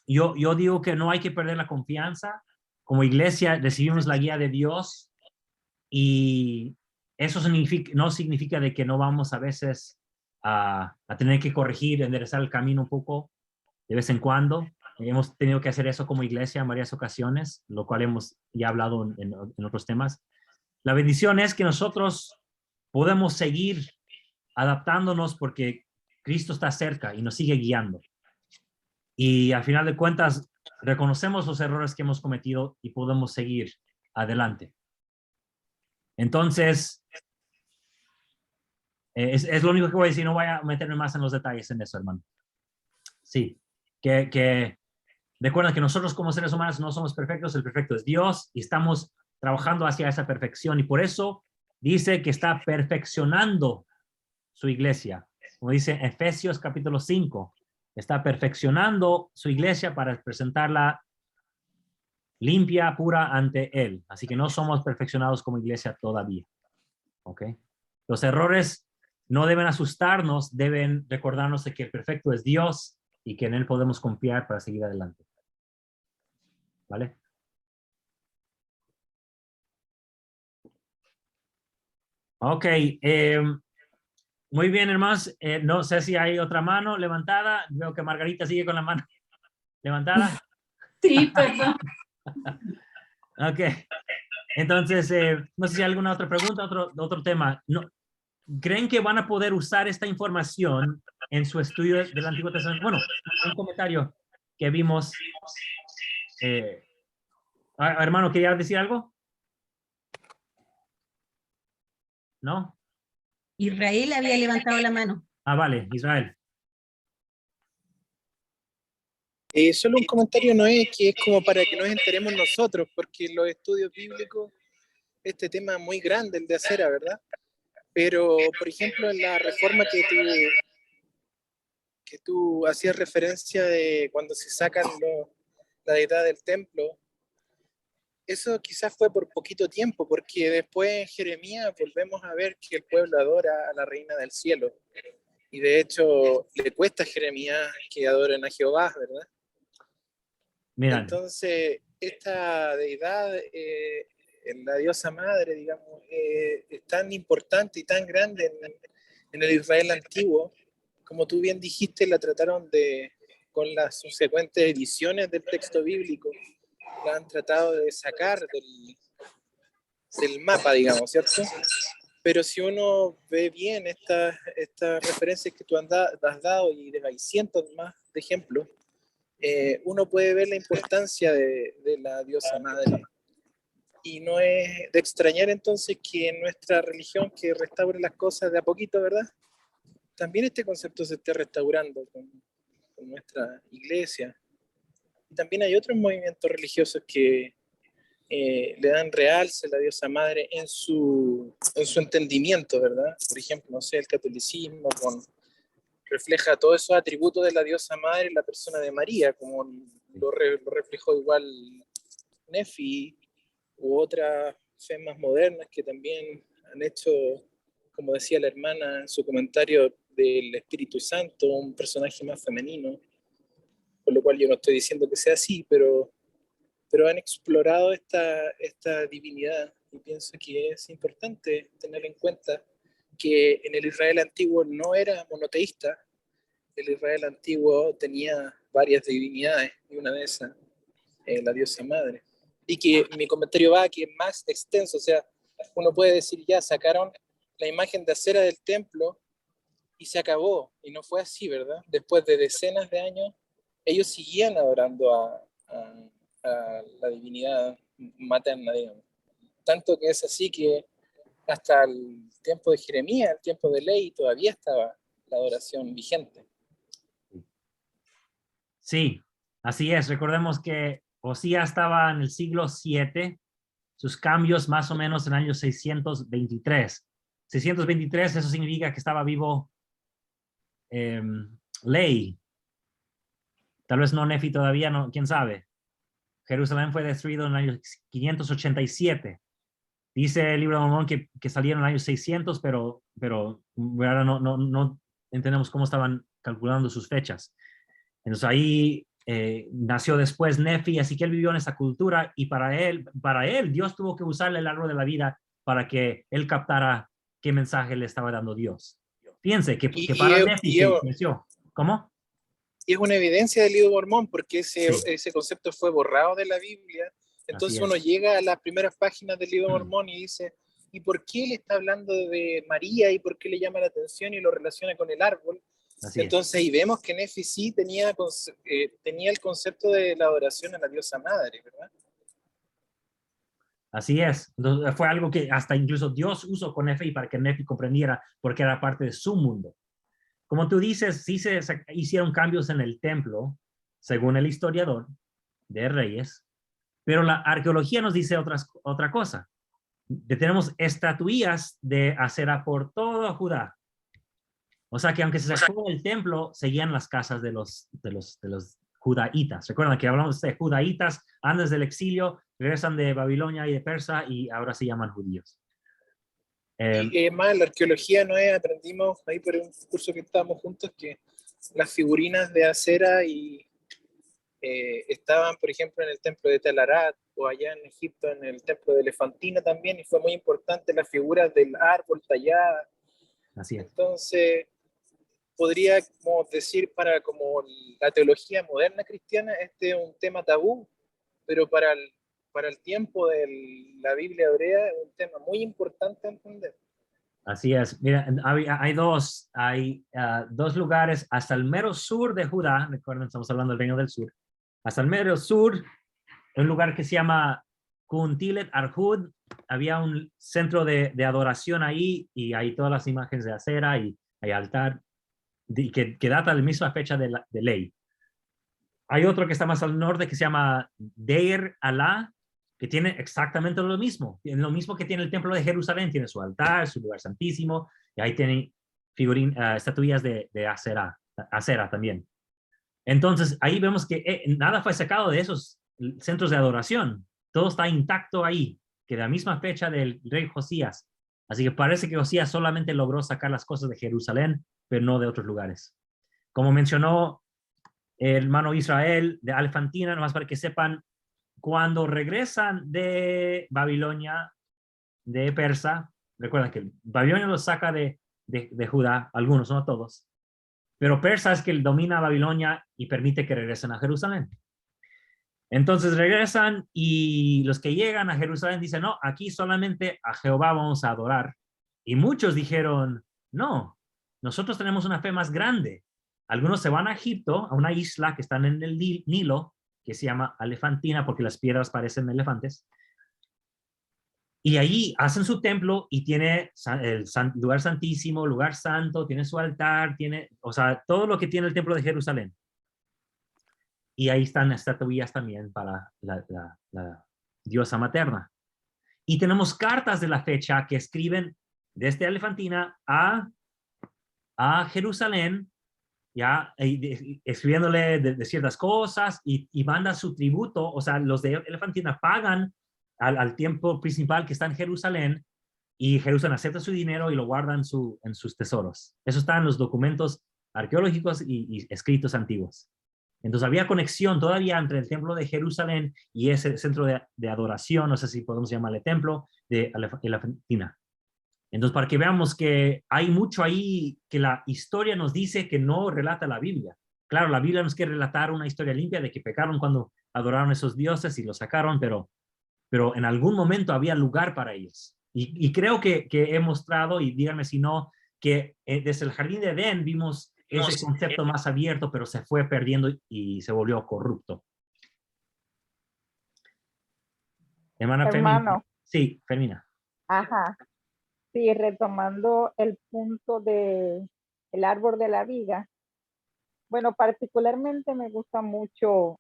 yo digo que no hay que perder la confianza. Como iglesia recibimos la guía de Dios y eso no significa de que no vamos a veces a tener que corregir, enderezar el camino un poco de vez en cuando. Hemos tenido que hacer eso como iglesia en varias ocasiones, lo cual hemos ya hablado en otros temas. La bendición es que nosotros podemos seguir adaptándonos porque Cristo está cerca y nos sigue guiando. Y al final de cuentas, reconocemos los errores que hemos cometido y podemos seguir adelante. Entonces, es lo único que voy a decir, no voy a meterme más en los detalles en eso, hermano. Sí, que recuerda que nosotros como seres humanos no somos perfectos, el perfecto es Dios y estamos trabajando hacia esa perfección y por eso dice que está perfeccionando su iglesia. Como dice Efesios capítulo 5, está perfeccionando su iglesia para presentarla limpia, pura ante Él. Así que no somos perfeccionados como iglesia todavía. ¿Ok? Los errores no deben asustarnos, deben recordarnos de que el perfecto es Dios y que en Él podemos confiar para seguir adelante. ¿Vale? Ok. Muy bien, hermanos. No sé si hay otra mano levantada. Veo que Margarita sigue con la mano levantada. Sí, perdón. Ok. Entonces, no sé si hay alguna otra pregunta, otro tema. No, ¿creen que van a poder usar esta información en su estudio del Antiguo Testamento? Bueno, un comentario que vimos. Hermano, ¿quería decir algo? ¿No? Israel había levantado la mano. Ah, vale, Israel. Solo un comentario, Noé, que es como para que nos enteremos nosotros, porque en los estudios bíblicos este tema es muy grande, el de acera, ¿verdad? Pero, por ejemplo, en la reforma que tú hacías referencia de cuando se sacan la deidad del templo, eso quizás fue por poquito tiempo, porque después en Jeremías volvemos a ver que el pueblo adora a la reina del cielo. Y de hecho, le cuesta a Jeremías que adoren a Jehová, ¿verdad? Mira. Entonces, esta deidad, la diosa madre, digamos, es tan importante y tan grande en el Israel antiguo. Como tú bien dijiste, la trataron con las subsecuentes ediciones del texto bíblico, la han tratado de sacar del mapa, digamos, ¿cierto? Pero si uno ve bien estas referencias que tú has dado, y hay cientos más de ejemplos, uno puede ver la importancia de la diosa madre. Y no es de extrañar entonces que en nuestra religión, que restaure las cosas de a poquito, ¿verdad? También este concepto se esté restaurando con nuestra iglesia. Y también hay otros movimientos religiosos que le dan realce a la diosa madre en su entendimiento, ¿verdad? Por ejemplo, no sé, el catolicismo refleja todos esos atributos de la diosa madre en la persona de María, como lo reflejó igual Nefi u otras fe más modernas que también han hecho, como decía la hermana en su comentario, del Espíritu Santo, un personaje más femenino, por lo cual yo no estoy diciendo que sea así, pero han explorado esta divinidad y pienso que es importante tener en cuenta que en el Israel antiguo no era monoteísta. El Israel antiguo tenía varias divinidades, y una de esas, la diosa madre. Y que mi comentario va a que es más extenso, o sea, uno puede decir, ya sacaron la imagen de Acera del templo y se acabó, y no fue así, ¿verdad? Después de decenas de años, ellos seguían adorando a la divinidad materna, digamos. Tanto que es así que hasta el tiempo de Jeremías, el tiempo de Ley, todavía estaba la adoración vigente. Sí, así es. Recordemos que Osías estaba en el siglo 7, sus cambios más o menos en el año 623. 623, eso significa que estaba vivo Ley. Tal vez no Nefi todavía, no, quién sabe. Jerusalén fue destruido en el año 587. Dice el libro de Mormón que salieron en el año 600, pero ahora no entendemos cómo estaban calculando sus fechas. Entonces ahí nació después Nefi, así que él vivió en esa cultura y para él Dios tuvo que usarle el árbol de la vida para que él captara qué mensaje le estaba dando Dios. Fíjense que para Nefi se creció. ¿Cómo? Y es una evidencia del libro de Mormón, porque ese concepto fue borrado de la Biblia. Entonces uno llega a las primeras páginas del libro de Mormón y dice, ¿y por qué le está hablando de María? ¿Y por qué le llama la atención y lo relaciona con el árbol? Entonces ahí vemos que Nefi sí tenía el concepto de la adoración a la diosa madre, ¿verdad? Así es. Entonces, fue algo que hasta incluso Dios usó con Nefi para que Nefi comprendiera porque era parte de su mundo. Como tú dices, sí se hicieron cambios en el templo, según el historiador de Reyes, pero la arqueología nos dice otra cosa. Tenemos estatuillas de Acera por todo Judá. O sea que aunque se sacó del templo, seguían las casas de los judaítas. Recuerdan que hablamos de judaítas antes del exilio, regresan de Babilonia y de Persa y ahora se llaman judíos. Y más, la arqueología aprendimos ahí por un curso que estábamos juntos que las figurinas de Acera estaban, por ejemplo, en el templo de Tel Arat o allá en Egipto en el templo de Elefantina también, y fue muy importante las figuras del árbol talladas. Así es. Entonces, podríamos decir para como la teología moderna cristiana, este es un tema tabú, pero para el tiempo de la Biblia hebrea es un tema muy importante a entender. Así es. Mira, hay dos lugares hasta el mero sur de Judá. Recuerden, estamos hablando del Reino del Sur. Hasta el mero sur, un lugar que se llama Kuntilet Arhud. Había un centro de adoración ahí y hay todas las imágenes de Acera y hay altar que data de la misma fecha de Ley. Hay otro que está más al norte que se llama Deir Alá, que tiene exactamente lo mismo. Lo mismo que tiene el templo de Jerusalén, tiene su altar, su lugar santísimo, y ahí tiene estatuillas de Acera también. Entonces, ahí vemos que nada fue sacado de esos centros de adoración. Todo está intacto ahí, que de la misma fecha del rey Josías. Así que parece que Josías solamente logró sacar las cosas de Jerusalén, pero no de otros lugares. Como mencionó el hermano Israel de Elefantina, nomás para que sepan, cuando regresan de Babilonia, de Persa, recuerden que Babilonia los saca de Judá, algunos, no todos, pero Persa es que domina Babilonia y permite que regresen a Jerusalén. Entonces regresan y los que llegan a Jerusalén dicen, no, aquí solamente a Jehová vamos a adorar. Y muchos dijeron, no, nosotros tenemos una fe más grande. Algunos se van a Egipto, a una isla que está en el Nilo, que se llama Elefantina porque las piedras parecen elefantes. Y allí hacen su templo y tiene el lugar santísimo, lugar santo, tiene su altar, o sea, todo lo que tiene el templo de Jerusalén. Y ahí están estatuillas también para la diosa materna. Y tenemos cartas de la fecha que escriben desde Elefantina a Jerusalén, ya escribiéndole de ciertas cosas y manda su tributo. O sea, los de Elefantina pagan al templo principal que está en Jerusalén y Jerusalén acepta su dinero y lo guarda en sus tesoros. Eso está en los documentos arqueológicos y escritos antiguos. Entonces había conexión todavía entre el templo de Jerusalén y ese centro de adoración, no sé si podemos llamarle templo, de Elefantina. Entonces, para que veamos que hay mucho ahí que la historia nos dice que no relata la Biblia. Claro, la Biblia nos quiere relatar una historia limpia de que pecaron cuando adoraron a esos dioses y los sacaron, pero en algún momento había lugar para ellos. Y creo que he mostrado, y díganme si no, que desde el jardín de Edén vimos ese concepto más abierto, pero se fue perdiendo y se volvió corrupto. Hermana Fermina. Hermano. Sí, Fermina. Ajá. Sí, retomando el punto de el árbol de la vida. Bueno, particularmente me gusta mucho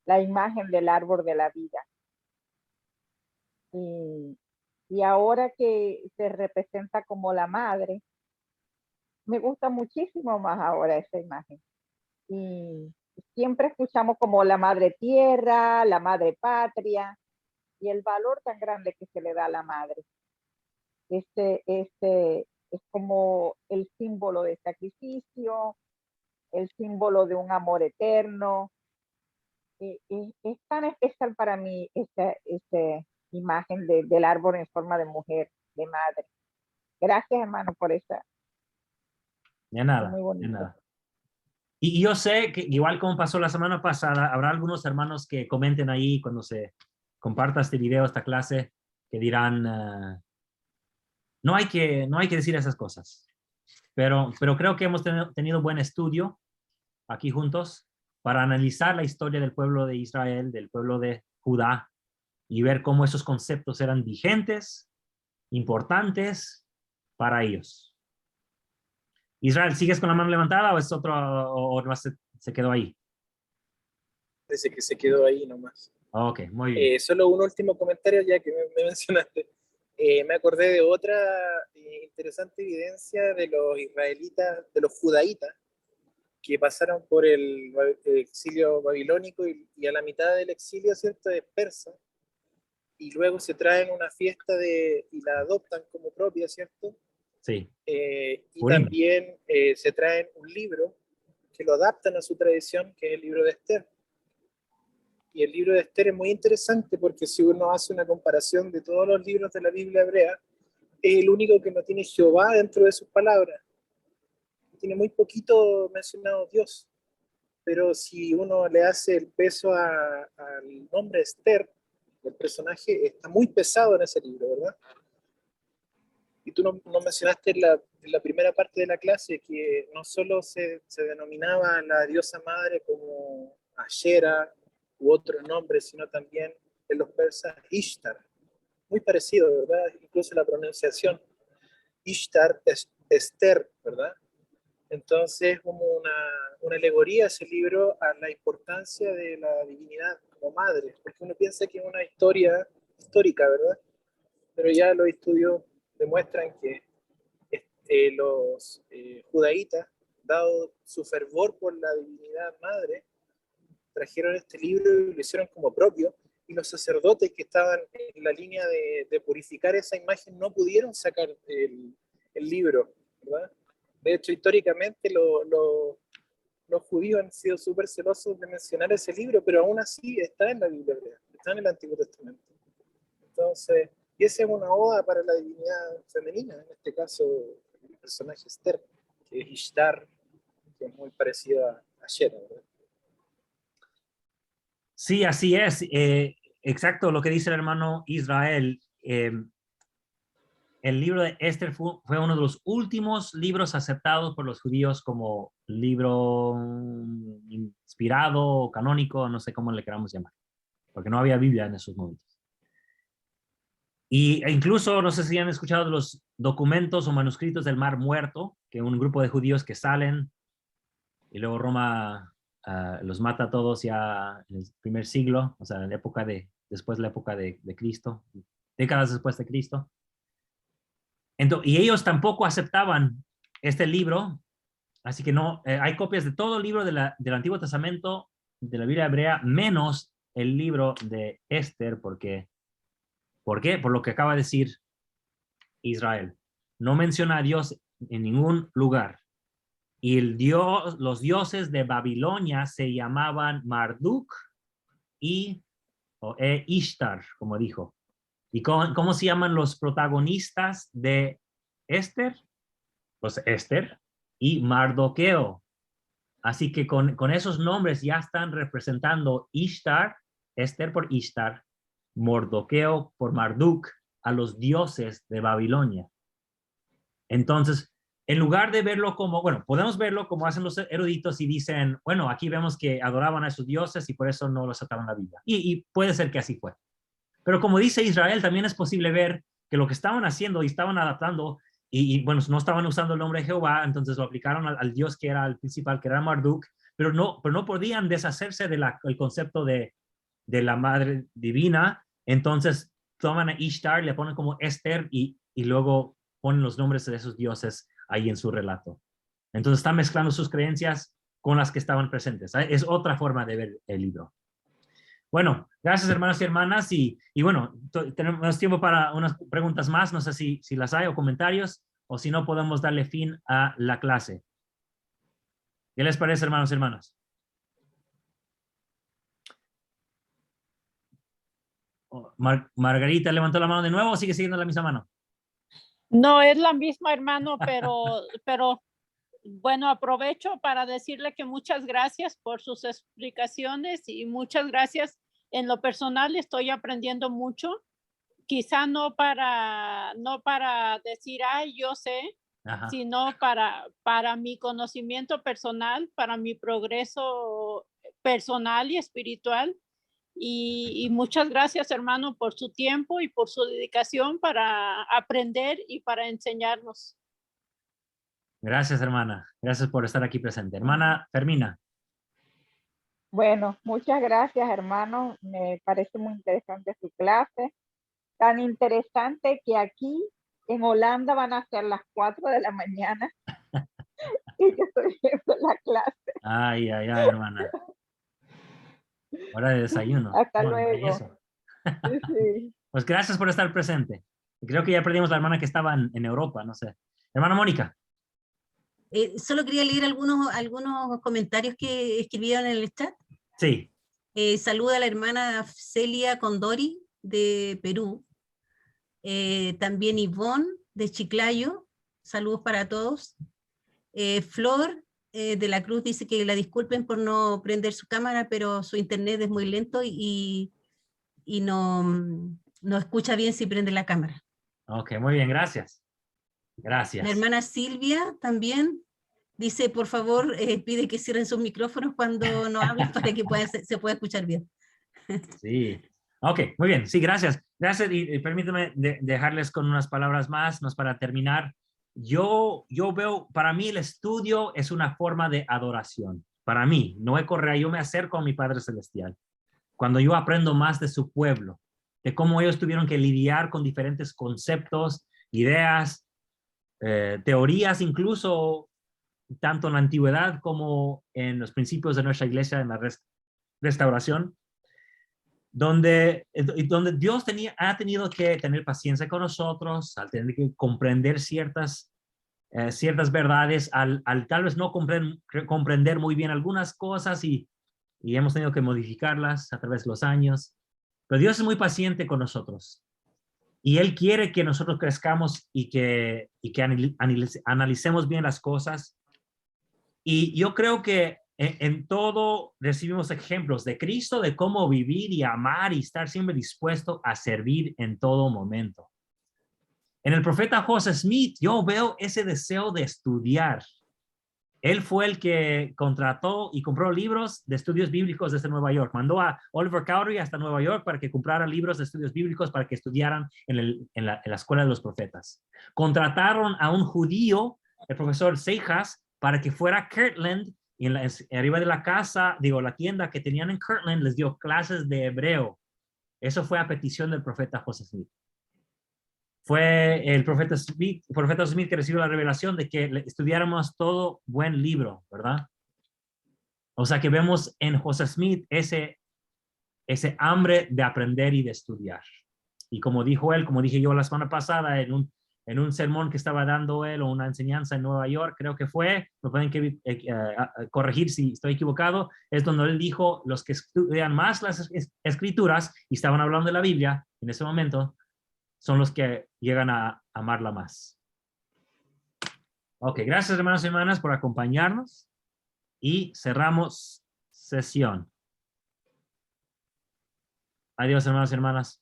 la imagen del árbol de la vida. Y ahora que se representa como la madre, me gusta muchísimo más ahora esa imagen. Y siempre escuchamos como la madre tierra, la madre patria, y el valor tan grande que se le da a la madre. Este es como el símbolo de sacrificio, el símbolo de un amor eterno. Es tan especial para mí esta imagen del árbol en forma de mujer, de madre. Gracias, hermano, por esa. De nada, Muy bonito. de nada. Y yo sé que igual como pasó la semana pasada, habrá algunos hermanos que comenten ahí cuando se comparta este video, esta clase, que dirán, no hay que decir esas cosas. Pero creo que hemos tenido buen estudio aquí juntos para analizar la historia del pueblo de Israel, del pueblo de Judá, y ver cómo esos conceptos eran vigentes, importantes para ellos. Israel, ¿sigues con la mano levantada o es otro, o se quedó ahí? Parece que se quedó ahí nomás. Ok, muy bien. Solo un último comentario ya que me mencionaste. Me acordé de otra interesante evidencia de los israelitas, de los judaítas, que pasaron por el exilio babilónico y a la mitad del exilio, ¿cierto?, de persa, y luego se traen una fiesta y la adoptan como propia, ¿cierto? Sí. Y también se traen un libro que lo adaptan a su tradición, que es el libro de Esther. Y el libro de Esther es muy interesante porque si uno hace una comparación de todos los libros de la Biblia hebrea, es el único que no tiene Jehová dentro de sus palabras. Tiene muy poquito mencionado Dios. Pero si uno le hace el peso al nombre Esther, el personaje está muy pesado en ese libro, ¿verdad? Y tú no mencionaste en la primera parte de la clase que no solo se denominaba a la diosa madre como Ashera u otro nombre, sino también en los persas Ishtar. Muy parecido, ¿verdad? Incluso la pronunciación. Ishtar es Esther, ¿verdad? Entonces, como una alegoría ese libro a la importancia de la divinidad como madre, porque uno piensa que es una historia histórica, ¿verdad? Pero ya los estudios demuestran que los judaítas, dado su fervor por la divinidad madre, trajeron este libro y lo hicieron como propio, y los sacerdotes que estaban en la línea de purificar esa imagen no pudieron sacar el libro, ¿verdad? De hecho, históricamente los judíos han sido súper celosos de mencionar ese libro, pero aún así está en la Biblia hebrea, está en el Antiguo Testamento. Entonces, y esa es una oda para la divinidad femenina, en este caso el personaje Esther, que es Ishtar, que es muy parecido a Shera, ¿verdad? Sí, así es. Exacto lo que dice el hermano Israel. El libro de Esther fue uno de los últimos libros aceptados por los judíos como libro inspirado o canónico, no sé cómo le queramos llamar, porque no había Biblia en esos momentos. E incluso, no sé si han escuchado de los documentos o manuscritos del Mar Muerto, que un grupo de judíos que salen y luego Roma los mata a todos ya en el primer siglo, o sea, en la época después de la época de Cristo, décadas después de Cristo. Entonces, y ellos tampoco aceptaban este libro, así que no, hay copias de todo el libro del Antiguo Testamento, de la Biblia hebrea, menos el libro de Esther, ¿por qué? Por lo que acaba de decir Israel. No menciona a Dios en ningún lugar. Y los dioses de Babilonia se llamaban Marduk e Ishtar, como dijo. ¿Y cómo se llaman los protagonistas de Esther, pues Esther, y Mardoqueo. Así que con esos nombres ya están representando Ishtar, Esther por Ishtar, Mardoqueo por Marduk, a los dioses de Babilonia. Entonces, en lugar de verlo como, bueno, podemos verlo como hacen los eruditos y dicen, bueno, aquí vemos que adoraban a esos dioses y por eso no los ataban la vida. Y puede ser que así fue. Pero como dice Israel, también es posible ver que lo que estaban haciendo y estaban adaptando, bueno, no estaban usando el nombre de Jehová, entonces lo aplicaron al dios que era el principal, que era Marduk, pero no podían deshacerse del concepto de la madre divina. Entonces toman a Ishtar, le ponen como Esther y luego ponen los nombres de esos dioses ahí en su relato. Entonces están mezclando sus creencias con las que estaban presentes. Es otra forma de ver el libro. Bueno, gracias hermanos y hermanas. Y bueno, tenemos tiempo para unas preguntas más. No sé si las hay o comentarios, o si no podemos darle fin a la clase. ¿Qué les parece, hermanos y hermanas? Margarita levantó la mano de nuevo o sigue siguiendo la misma mano. No es la misma, hermano, pero bueno, aprovecho para decirle que muchas gracias por sus explicaciones y muchas gracias. En lo personal estoy aprendiendo mucho, quizá no para decir, ay, yo sé, Ajá. sino para mi conocimiento personal, para mi progreso personal y espiritual. Y muchas gracias, hermano, por su tiempo y por su dedicación para aprender y para enseñarnos. Gracias, hermana. Gracias por estar aquí presente. Hermana Fermina. Bueno, muchas gracias, hermano. Me parece muy interesante su clase. Tan interesante que aquí en Holanda van a ser las 4 de la mañana y yo estoy viendo la clase. Ay, hermana. Hora de desayuno. Hasta Bueno, luego. eso. Sí. Pues gracias por estar presente. Creo que ya perdimos la hermana que estaba en Europa, no sé. Hermana Mónica. Solo quería leer algunos comentarios que escribieron en el chat. Sí. Saluda a la hermana Celia Condori de Perú. También Ivonne de Chiclayo. Saludos para todos. Flor de la Cruz dice que la disculpen por no prender su cámara, pero su internet es muy lento y no escucha bien si prende la cámara. Ok, muy bien, gracias. Gracias. La hermana Silvia también dice, por favor, pide que cierren sus micrófonos cuando no hablen para que se pueda escuchar bien. Sí. Ok, muy bien. Sí, gracias. Gracias y permíteme dejarles con unas palabras más para terminar. Yo veo, para mí el estudio es una forma de adoración. Para mí, no es correr, yo me acerco a mi Padre Celestial. Cuando yo aprendo más de su pueblo, de cómo ellos tuvieron que lidiar con diferentes conceptos, ideas, teorías, incluso tanto en la antigüedad como en los principios de nuestra iglesia, en la restauración, donde Dios ha tenido que tener paciencia con nosotros, al tener que comprender ciertas verdades, al tal vez no comprender muy bien algunas cosas y hemos tenido que modificarlas a través de los años. Pero Dios es muy paciente con nosotros. Y Él quiere que nosotros crezcamos y que analicemos bien las cosas. Y yo creo que en todo recibimos ejemplos de Cristo, de cómo vivir y amar y estar siempre dispuesto a servir en todo momento. En el profeta Joseph Smith yo veo ese deseo de estudiar. Él fue el que contrató y compró libros de estudios bíblicos desde Nueva York. Mandó a Oliver Cowdery hasta Nueva York para que comprara libros de estudios bíblicos para que estudiaran en la escuela de los profetas. Contrataron a un judío, el profesor Seijas, para que fuera a Kirtland y arriba de la casa, la tienda que tenían en Kirtland, les dio clases de hebreo. Eso fue a petición del profeta Joseph Smith. Fue el profeta Smith que recibió la revelación de que estudiáramos todo buen libro, ¿verdad? O sea que vemos en Joseph Smith ese hambre de aprender y de estudiar. Y como dijo él, como dije yo la semana pasada en un sermón que estaba dando él o una enseñanza en Nueva York, creo que fue, me pueden corregir si estoy equivocado, es donde él dijo, los que estudian más las escrituras y estaban hablando de la Biblia en ese momento, son los que llegan a amarla más. Ok, gracias hermanos y hermanas por acompañarnos y cerramos sesión. Adiós hermanos y hermanas.